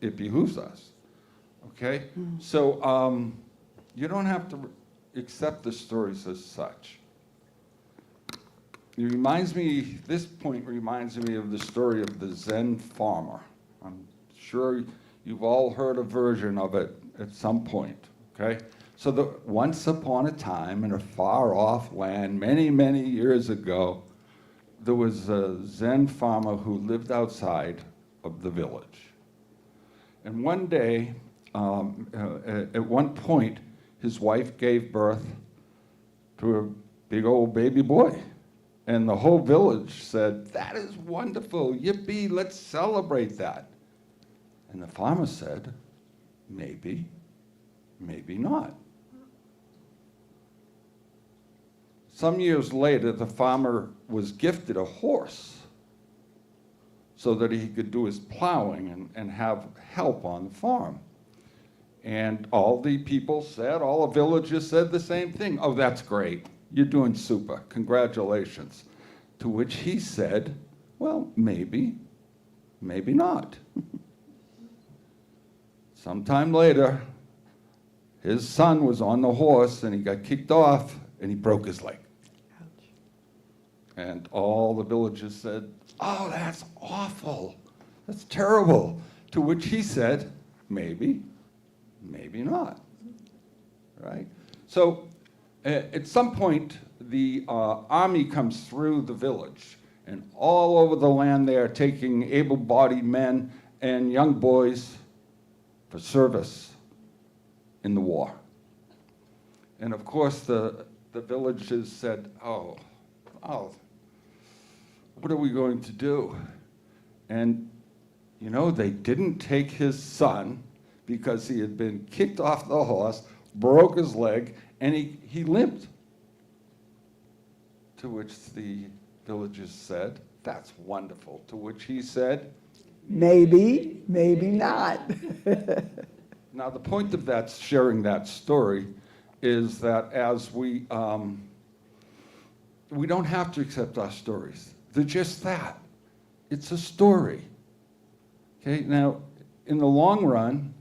it behooves us. Okay? So you don't have to accept the stories as such. It reminds me, this point reminds me of the story of the Zen farmer. I'm sure you've all heard a version of it at some point, okay? So once upon a time in a far off land, many, many years ago, there was a Zen farmer who lived outside of the village. And one day, at one point, his wife gave birth to a big old baby boy. And the whole village said, "That is wonderful, yippee, let's celebrate that." And the farmer said, "Maybe, maybe not." Some years later, the farmer was gifted a horse so that he could do his plowing and have help on the farm. And all the people said, all the villagers said the same thing. "Oh, that's great. You're doing super. Congratulations." To which he said, "Well, maybe, maybe not." Sometime later, his son was on the horse and he got kicked off and he broke his leg. And all the villagers said, "Oh, that's awful. That's terrible." To which he said, "Maybe, maybe not." Right? So at some point, the army comes through the village, and all over the land they are taking able-bodied men and young boys for service in the war. And of course, the villagers said, oh, what are we going to do? And, you know, they didn't take his son because he had been kicked off the horse, broke his leg, and he limped. To which the villagers said, "That's wonderful." To which he said, Maybe, maybe not. Now, the point of that, sharing that story, is that as we don't have to accept our stories. They're just that. It's a story. Okay, now, in the long run,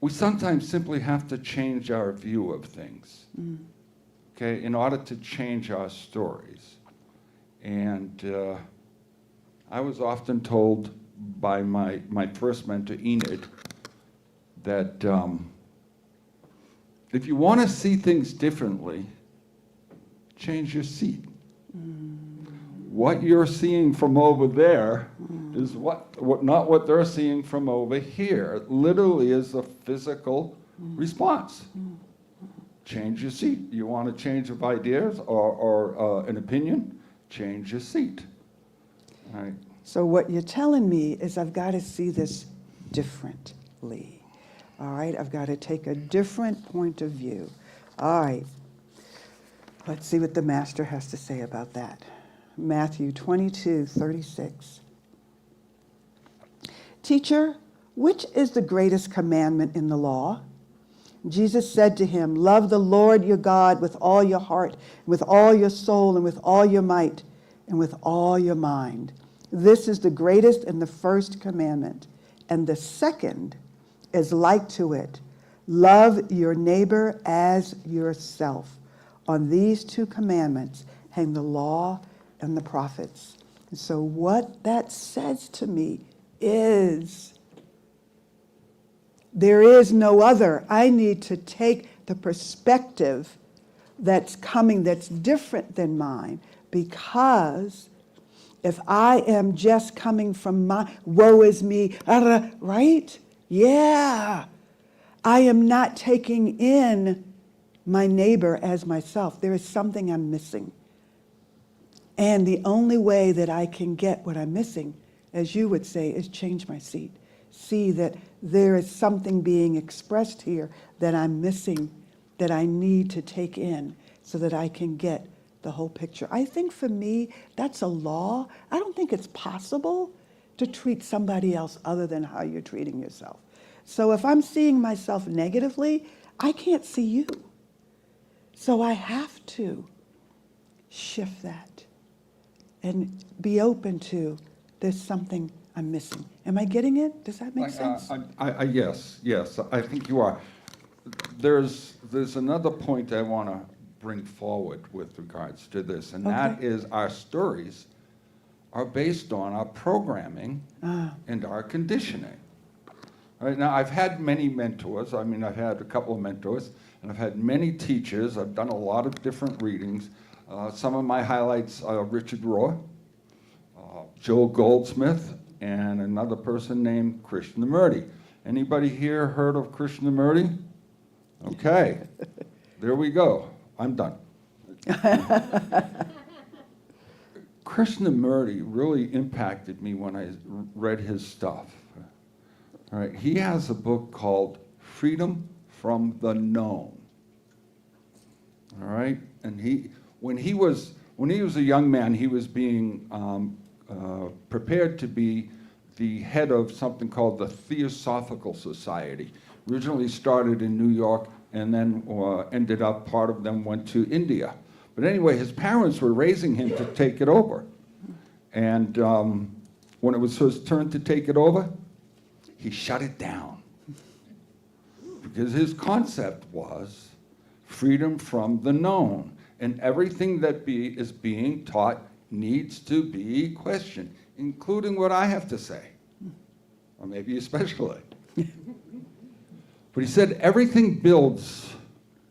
we sometimes simply have to change our view of things, okay, in order to change our stories. And I was often told by my first mentor, Enid, that if you want to see things differently, change your seat. What you're seeing from over there is not what they're seeing from over here. It literally is a physical response. Change your seat. You want a change of ideas or an opinion? Change your seat. All right. So what you're telling me is I've got to see this differently. All right, I've got to take a different point of view. All right, let's see what the master has to say about that. Matthew 22:36. Teacher, which is the greatest commandment in the law? Jesus said to him, love the Lord your God with all your heart, with all your soul, and with all your might, and with all your mind. This is the greatest and the first commandment. And the second is like to it. Love your neighbor as yourself. On these two commandments hang the law and the prophets. And so what that says to me is, there is no other. I need to take the perspective that's coming that's different than mine, because if I am just coming from my woe is me, right? Yeah. I am not taking in my neighbor as myself. There is something I'm missing. And the only way that I can get what I'm missing, as you would say, is change my seat. See that there is something being expressed here that I'm missing, that I need to take in so that I can get the whole picture. I think for me, that's a law. I don't think it's possible to treat somebody else other than how you're treating yourself. So if I'm seeing myself negatively, I can't see you. So I have to shift that and be open to, there's something I'm missing. Am I getting it? Does that make sense? Yes, I think you are. There's another point I want to bring forward with regards to this, and that Okay. is our stories are based on our programming and our conditioning. All right, now, I've had many mentors. I mean, I've had a couple of mentors, and I've had many teachers. I've done a lot of different readings. Some of my highlights are Richard Rohr, Joel Goldsmith, and another person named Krishnamurti. Anybody here heard of Krishnamurti? Okay, there we go. I'm done. Krishnamurti really impacted me when I read his stuff. All right, he has a book called Freedom from the Known. All right, and when he was a young man, he was being prepared to be the head of something called the Theosophical Society. Originally started in New York, and then ended up, part of them went to India. But anyway, his parents were raising him to take it over. And when it was his turn to take it over, he shut it down. Because his concept was freedom from the known. And everything that is being taught needs to be questioned, including what I have to say, or maybe especially. But he said everything builds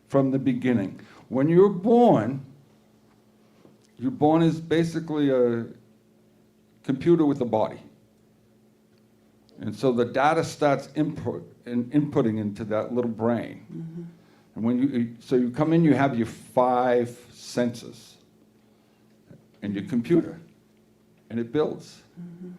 from the beginning. When you're born as basically a computer with a body. And so the data starts inputting into that little brain. Mm-hmm. And when you come in, you have your 5 senses and your computer, and it builds. Mm-hmm.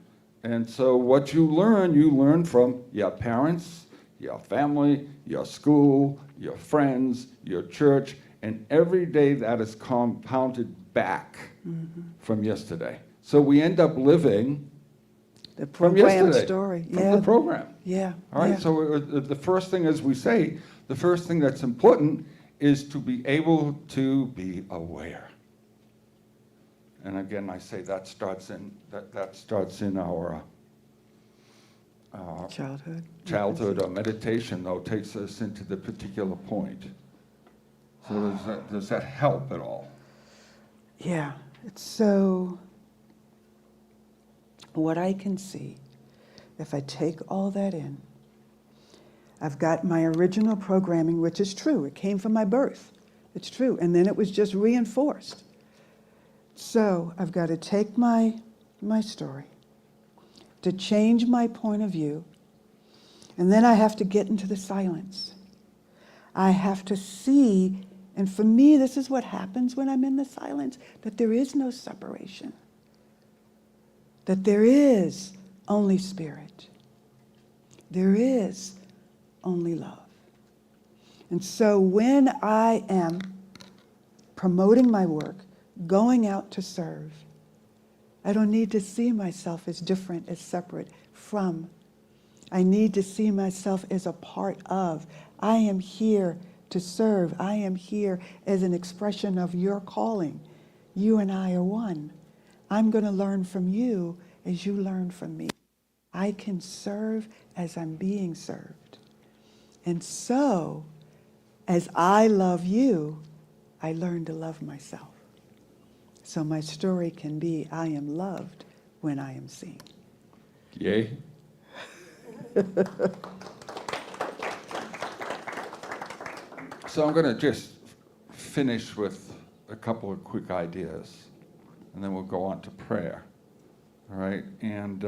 And so what you learn from your parents, your family, your school, your friends, your church, and every day that is compounded back from yesterday. So we end up living The from program yesterday, story. from Yeah. the program. Yeah. All right, yeah. so the first thing, as we say, the first thing that's important is to be able to be aware. And again, I say that starts in our childhood or meditation, though, takes us into the particular point. So does that help at all? Yeah, it's so, what I can see, if I take all that in, I've got my original programming, which is true. It came from my birth. It's true. And then it was just reinforced. So I've got to take my story, to change my point of view, and then I have to get into the silence. I have to see, and for me, this is what happens when I'm in the silence, that there is no separation. that there is only spirit. There is only love. And so when I am promoting my work, going out to serve, I don't need to see myself as different, as separate from. I need to see myself as a part of. I am here to serve. I am here as an expression of your calling. You and I are one. I'm going to learn from you as you learn from me. I can serve as I'm being served. And so, as I love you, I learn to love myself. So my story can be, I am loved when I am seen. Yay? So I'm going to just finish with a couple of quick ideas, and then we'll go on to prayer. All right? And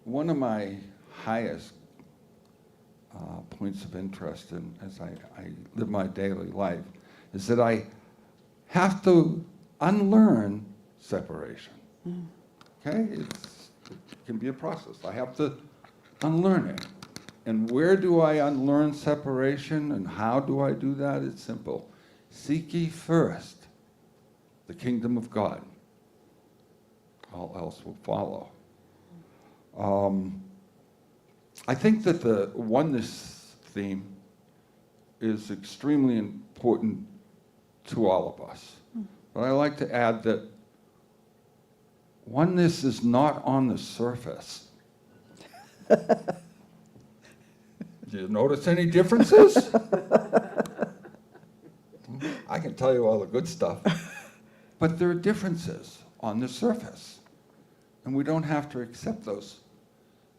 one of my highest points of interest in, as I live my daily life, is that I have to unlearn separation. Okay? It can be a process. I have to unlearn it. And where do I unlearn separation, and how do I do that? It's simple. Seek ye first the kingdom of God. All else will follow. I think that the oneness theme is extremely important to all of us. But I like to add that oneness is not on the surface. Do you notice any differences? I can tell you all the good stuff. But there are differences on the surface. And we don't have to accept those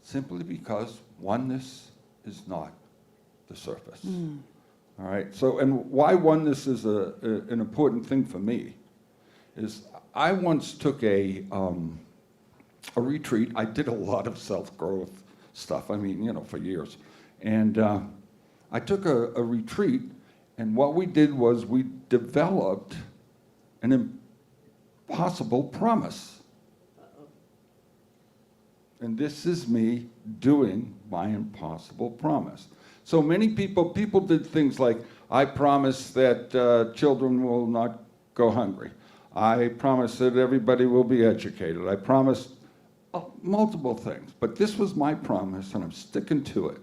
simply because oneness is not the surface. All right? So, and why oneness is an important thing for me is I once took a retreat. I did a lot of self-growth stuff, I mean, you know, for years. And I took a retreat, and what we did was we developed an impossible promise. And this is me doing my impossible promise. So many people did things like, I promise that children will not go hungry. I promise that everybody will be educated. I promised multiple things. But this was my promise, and I'm sticking to it.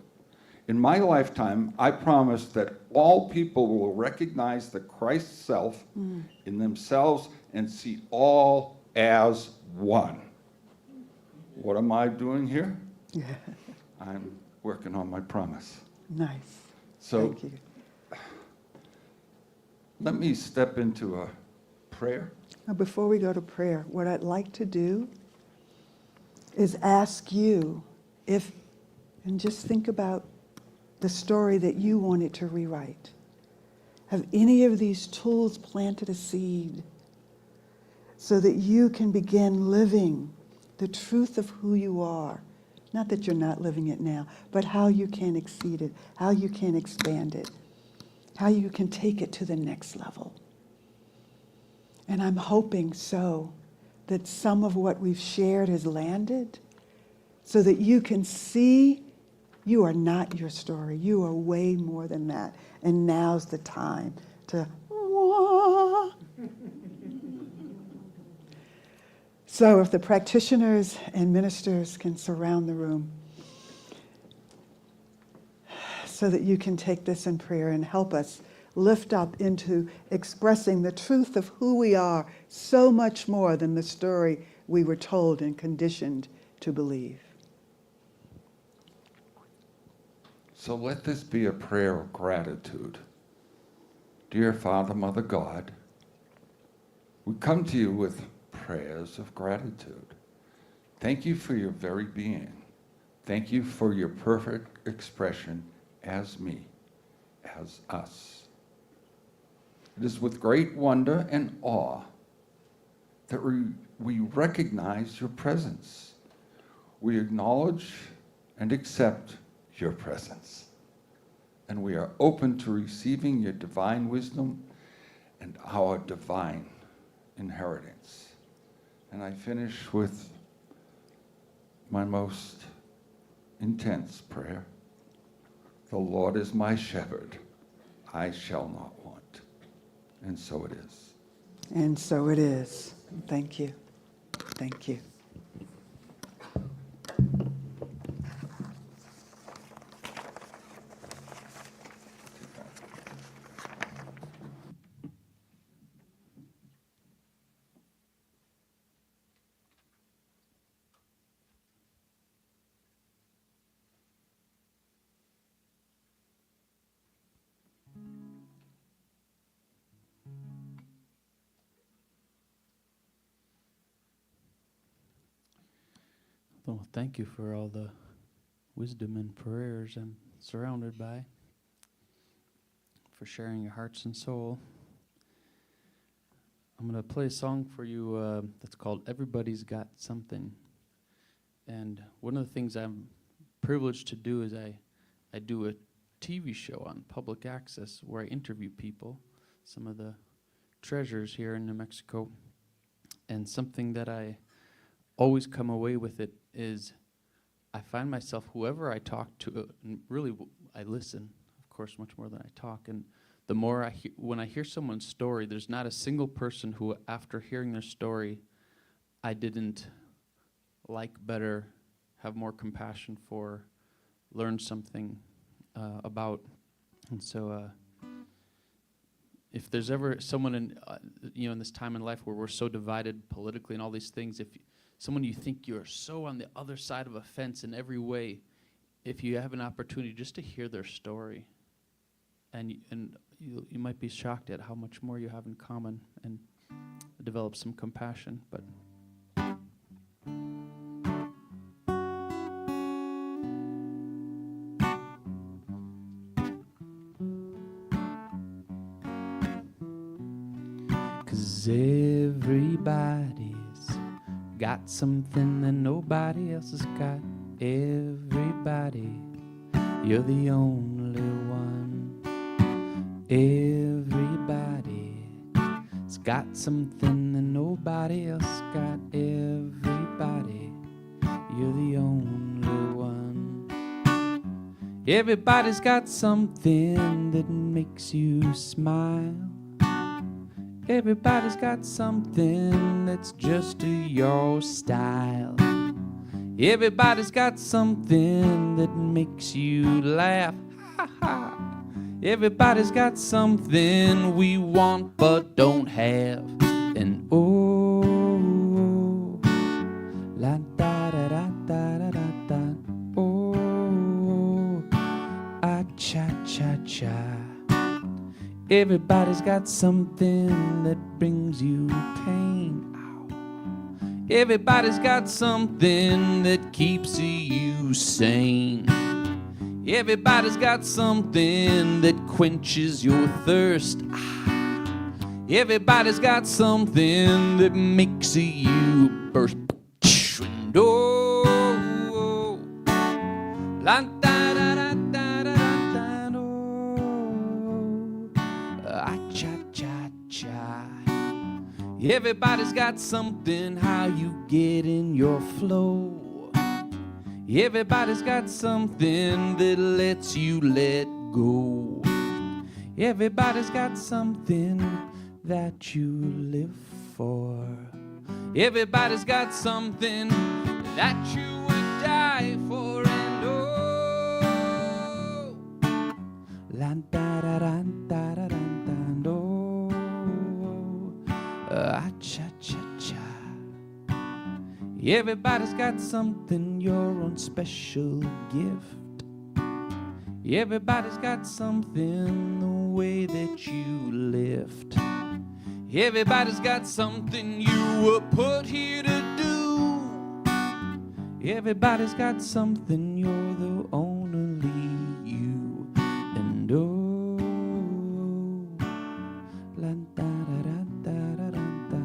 In my lifetime, I promise that all people will recognize the Christ self in themselves and see all as one. What am I doing here? Yeah. I'm working on my promise. Nice. So Thank you. let me step into a prayer. Now, before we go to prayer, what I'd like to do is ask you if, and just think about the story that you wanted to rewrite. Have any of these tools planted a seed so that you can begin living the truth of who you are? Not that you're not living it now, but how you can exceed it, how you can expand it, how you can take it to the next level. And I'm hoping so that some of what we've shared has landed so that you can see you are not your story. You are way more than that. And now's the time to wah. So if the practitioners and ministers can surround the room so that you can take this in prayer and help us lift up into expressing the truth of who we are so much more than the story we were told and conditioned to believe. So let this be a prayer of gratitude. Dear Father, Mother God, we come to you with prayers of gratitude. Thank you for your very being. Thank you for your perfect expression as me, as us. It is with great wonder and awe that we recognize your presence. We acknowledge and accept your presence. And we are open to receiving your divine wisdom and our divine inheritance. And I finish with my most intense prayer. The Lord is my shepherd, I shall not want. And so it is. And so it is. Thank you. Thank you. Well, thank you for all the wisdom and prayers I'm surrounded by, for sharing your hearts and soul. I'm going to play a song for you that's called Everybody's Got Something. And one of the things I'm privileged to do is I do a TV show on public access where I interview people, some of the treasures here in New Mexico. And something that I always come away with it is I find myself, whoever I talk to, and really I listen, of course, much more than I talk. And the more when I hear someone's story, there's not a single person who, after hearing their story, I didn't like better, have more compassion for, learn something about. And so if there's ever someone in, in this time in life where we're so divided politically and all these things, if someone you think you're so on the other side of a fence in every way, if you have an opportunity just to hear their story, and you might be shocked at how much more you have in common and develop some compassion. But cause everybody's got something that nobody else has got. Everybody, you're the only one. Everybody's got something that nobody else got. Everybody, you're the only one. Everybody's got something that makes you smile. Everybody's got something that's just to your style. Everybody's got something that makes you laugh. Ha ha. Everybody's got something we want but don't have. And oh, la da da da da da da da. Oh, ah cha cha cha. Everybody's got something that brings you pain. Ow. Everybody's got something that keeps you sane. Everybody's got something that quenches your thirst. Ah. Everybody's got something that makes you burst. And oh, la da da da da da da da. Ah cha cha cha. Everybody's got something, how you get in your flow. Everybody's got something that lets you let go. Everybody's got something that you live for. Everybody's got something that you would die for. And oh, la da da da da da da da. Oh, ah cha cha cha. Everybody's got something, your own special gift. Everybody's got something, the way that you lift. Everybody's got something you were put here to do. Everybody's got something, you're the only you. And oh, la da da da da da da da.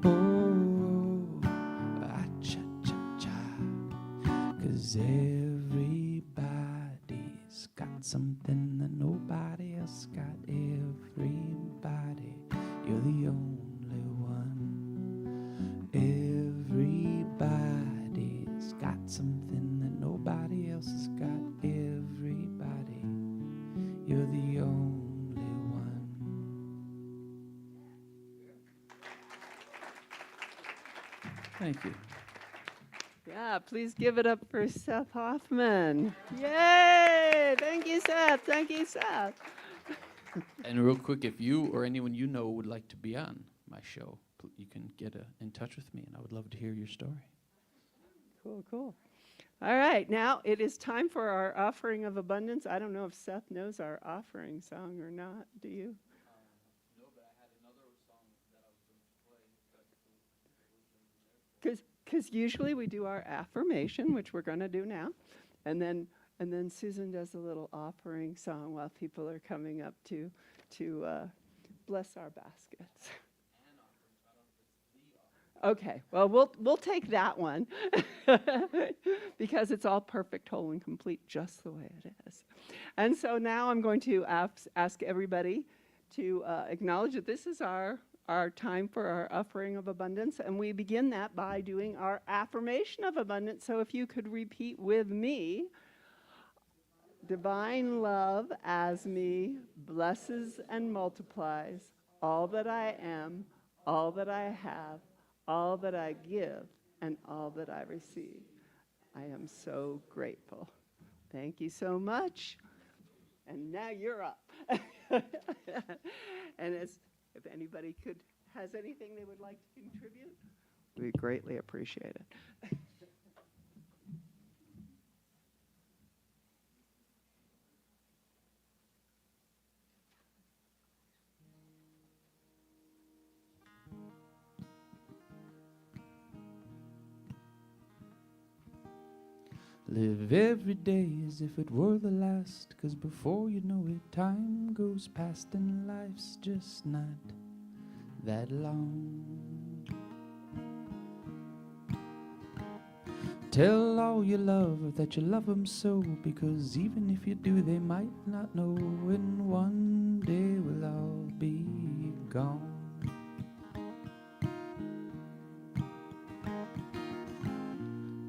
Oh, ah cha cha cha. 'Cause everybody's got something that nobody else got. Everybody, you're the only one. Thank you. Yeah, please give it up for Seth Hoffman. Yay! Thank you, Seth. Thank you, Seth. And real quick, if you or anyone you know would like to be on my show, you can get in touch with me, and I would love to hear your story. Cool, cool. All right, now it is time for our offering of abundance. I don't know if Seth knows our offering song or not. Do you? No, but I had another song that I was going to play. Because usually we do our affirmation, which we're going to do now, and then Susan does a little offering song while people are coming up to bless our baskets. Okay, well we'll take that one because it's all perfect, whole, and complete, just the way it is. And so now I'm going to ask everybody to acknowledge that this is our time for our offering of abundance, and we begin that by doing our affirmation of abundance. So if you could repeat with me: divine love as me blesses and multiplies all that I am, all that I have, all that I give, and all that I receive. I am so grateful. Thank you so much. And now you're up. And if anybody has anything they would like to contribute, we greatly appreciate it. Live every day as if it were the last, 'cause before you know it, time goes past and life's just not that long. Tell all you love that you love them so, because even if you do, they might not know, and one day we'll all be gone.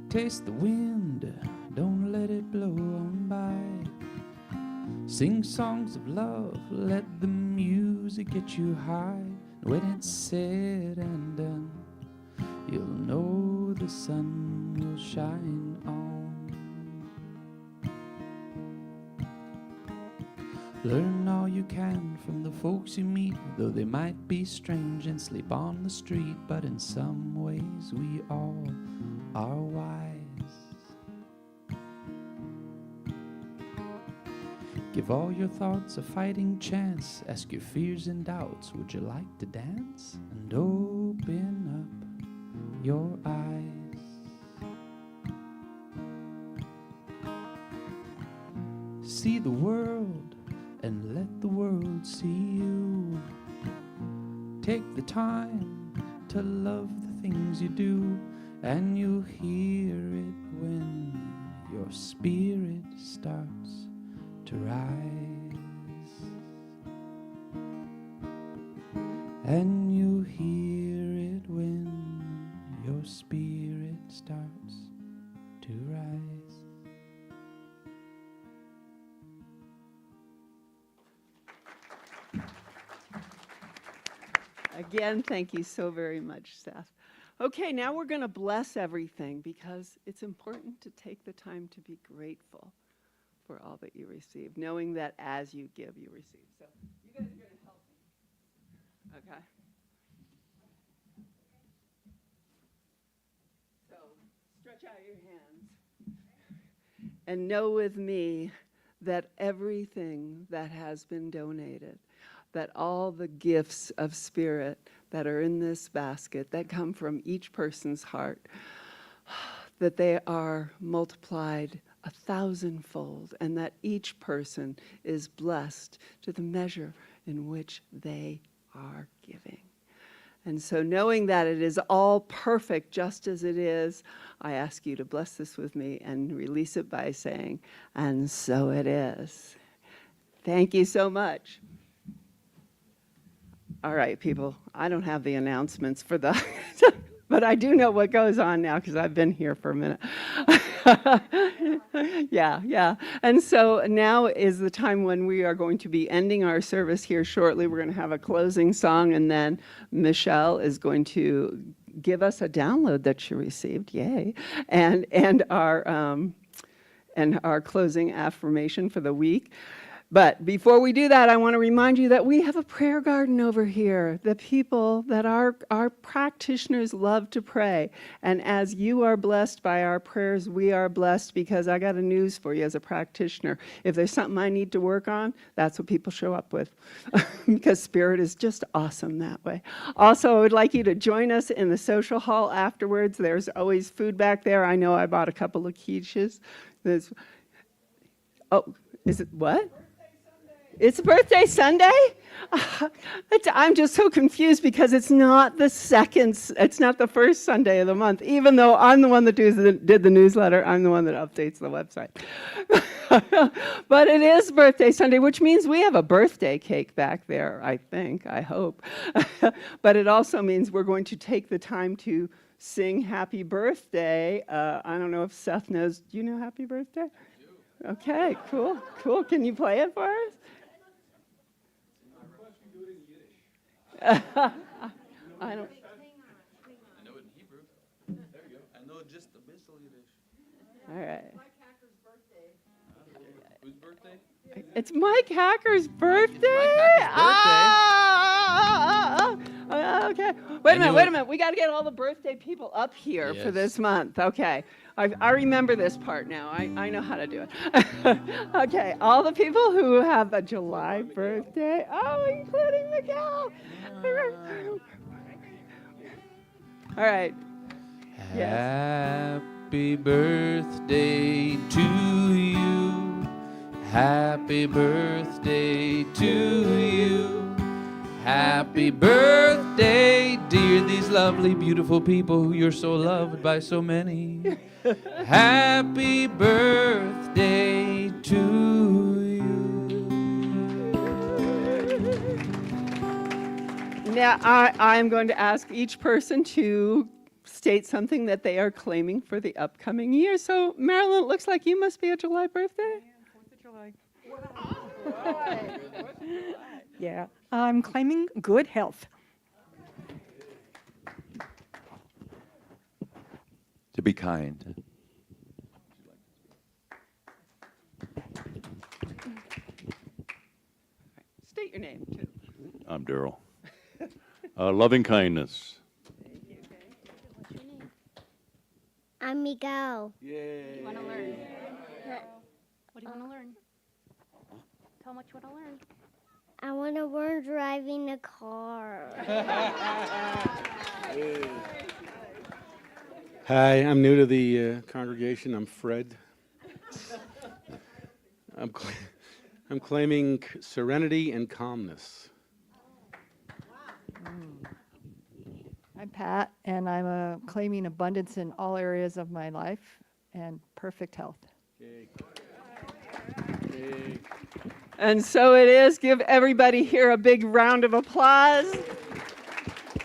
Taste the wind, don't let it blow on by. Sing songs of love, let the music get you high. When it's said and done, you'll know the sun will shine on. Learn all you can from the folks you meet, though they might be strange and sleep on the street, but in some ways we all are wise. Give all your thoughts a fighting chance. Ask your fears and doubts, would you like to dance? And open up your eyes. See the world and let the world see you. Take the time to love the things you do, and you'll hear it when your spirit starts to rise. And you'll hear it when your spirit starts to rise. Again, thank you so very much, Seth. Okay, now we're going to bless everything, because it's important to take the time to be grateful for all that you receive, knowing that as you give, you receive. So you guys are going to help me. Okay. So stretch out your hands. And know with me that everything that has been donated, that all the gifts of spirit that are in this basket, that come from each person's heart, that they are multiplied 1,000-fold, and that each person is blessed to the measure in which they are giving. And so, knowing that it is all perfect just as it is, I ask you to bless this with me and release it by saying, "And so it is." Thank you so much. All right, people, I don't have the announcements for the, but I do know what goes on now because I've been here for a minute. Yeah. And so now is the time when we are going to be ending our service here shortly. We're going to have a closing song, and then Michelle is going to give us a download that you received, yay, and our closing affirmation for the week. But before we do that, I want to remind you that we have a prayer garden over here, the people that our practitioners love to pray. And as you are blessed by our prayers, we are blessed, because I got a news for you as a practitioner. If there's something I need to work on, that's what people show up with, because Spirit is just awesome that way. Also, I would like you to join us in the social hall afterwards. There's always food back there. I know I bought a couple of quiches. Is it what? It's birthday Sunday? I'm just so confused because it's not the first Sunday of the month, even though I'm the one that did the newsletter. I'm the one that updates the website. But it is birthday Sunday, which means we have a birthday cake back there, I hope. But it also means we're going to take the time to sing happy birthday. I don't know if Seth knows. Do you know happy birthday? I do. Okay, cool. Can you play it for us? I don't. I know it in Hebrew. There you go. I know just a bit of Yiddish. All right. Whose birthday? It's Mike Hacker's birthday. Okay. Wait a minute. We got to get all the birthday people up here for this month. Okay. I remember this part now. I know how to do it. Okay. All the people who have a July birthday. Oh, including Miguel. All right. Yes. Happy birthday to you. Happy birthday to you. Happy birthday, dear these lovely, beautiful people who you're so loved by so many. Happy birthday to you. Now, I'm going to ask each person to state something that they are claiming for the upcoming year. So, Marilyn, it looks like you must be a July birthday. Yeah, I'm claiming good health. To be kind. State your name, too. I'm Daryl. Loving kindness. I'm Miguel. What do you want to learn? What do you want to learn? Tell them what you want to learn. I want to learn driving a car. Hi, I'm new to the congregation. I'm Fred. I'm claiming serenity and calmness. I'm Pat, and I'm claiming abundance in all areas of my life and perfect health. Yay. And so it is. Give everybody here a big round of applause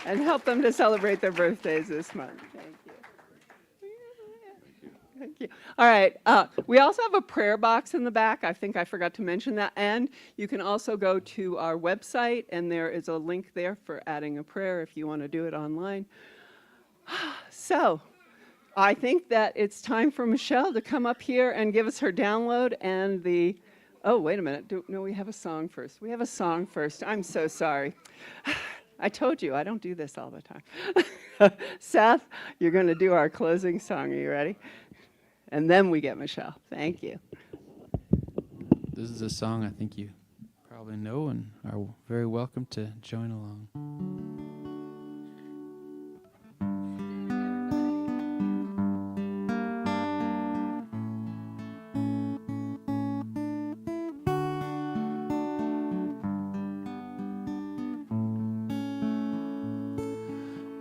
and help them to celebrate their birthdays this month. Thank you. Thank you. All right. We also have a prayer box in the back. I think I forgot to mention that. And you can also go to our website, and there is a link there for adding a prayer if you want to do it online. So I think that it's time for Michelle to come up here and give us her download and the... Oh, wait a minute. No, we have a song first. We have a song first. I'm so sorry. I told you, I don't do this all the time. Seth, you're going to do our closing song. Are you ready? And then we get Michelle. Thank you. This is a song I think you probably know and are very welcome to join along.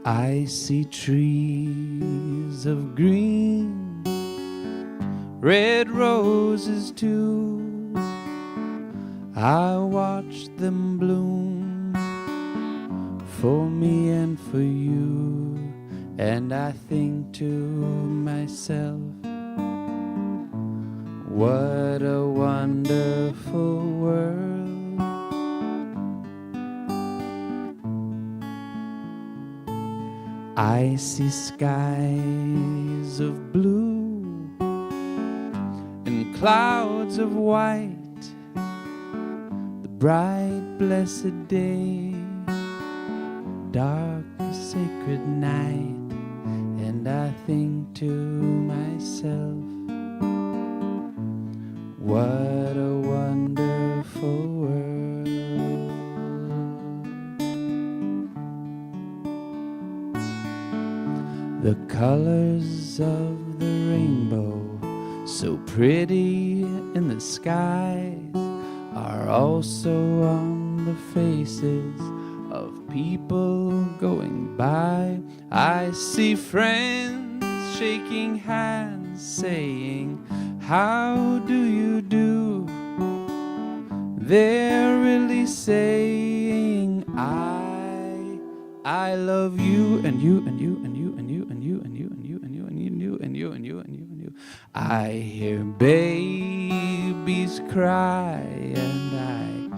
I see trees of green, red roses too. I watch them bloom for me and for you, and I think to myself, what a wonderful world. I see skies of blue and clouds of white, the bright blessed day, dark sacred night, and I think to myself, what a wonderful world. The colors of the rainbow, so pretty in the skies, are also on the faces of people going by. I see friends shaking hands, saying, how do you do? They're really saying, I love you, and you, and you, and you, and you, and you, and you, and you, and you, and you, and you, and you, and you, and you. I hear babies cry, and I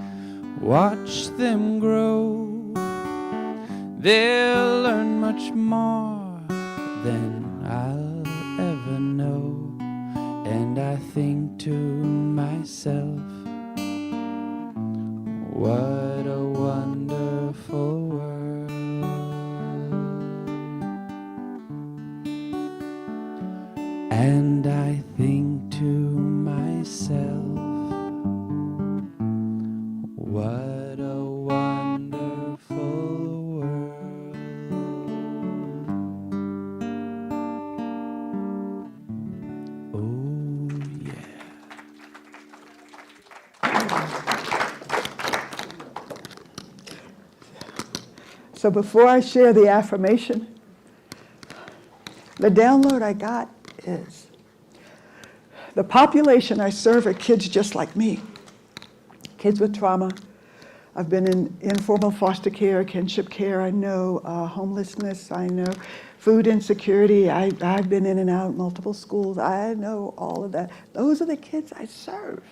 watch them grow. They'll learn much more than I'll ever know. And I think to myself, what a wonderful world. And I think to myself, what a wonderful world. Oh, yeah. So before I share the affirmation, the download I got is the population I serve are kids just like me, kids with trauma. I've been in informal foster care, kinship care. I know homelessness. I know food insecurity. I've been in and out multiple schools. I know all of that. Those are the kids I serve.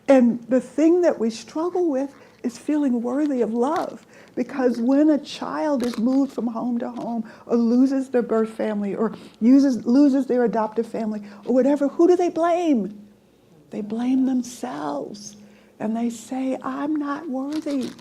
And the thing that we struggle with is feeling worthy of love. Because when a child is moved from home to home or loses their birth family or loses their adoptive family or whatever, who do they blame? They blame themselves. And they say, I'm not worthy.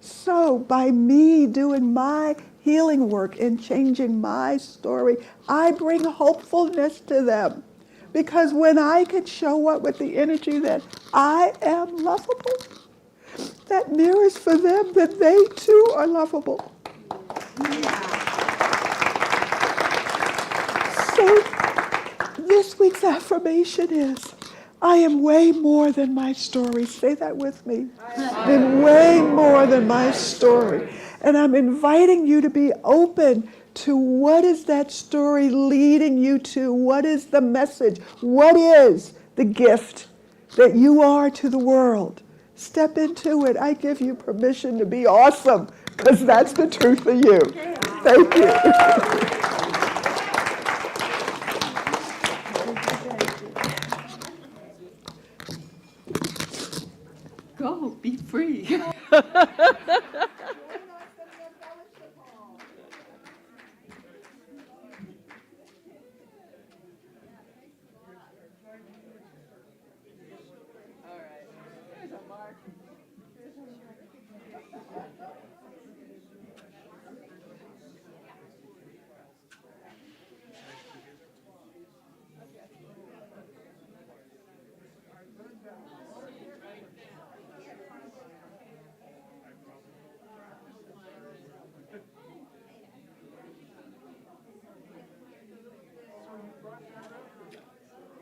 So by me doing my healing work and changing my story, I bring hopefulness to them. Because when I can show up with the energy that I am lovable, that mirrors for them that they too are lovable. So this week's affirmation is, I am way more than my story. Say that with me. I'm way more than my story. And I'm inviting you to be open to what is that story leading you to? What is the message? What is the gift that you are to the world? Step into it. I give you permission to be awesome, because that's the truth of you. Thank you.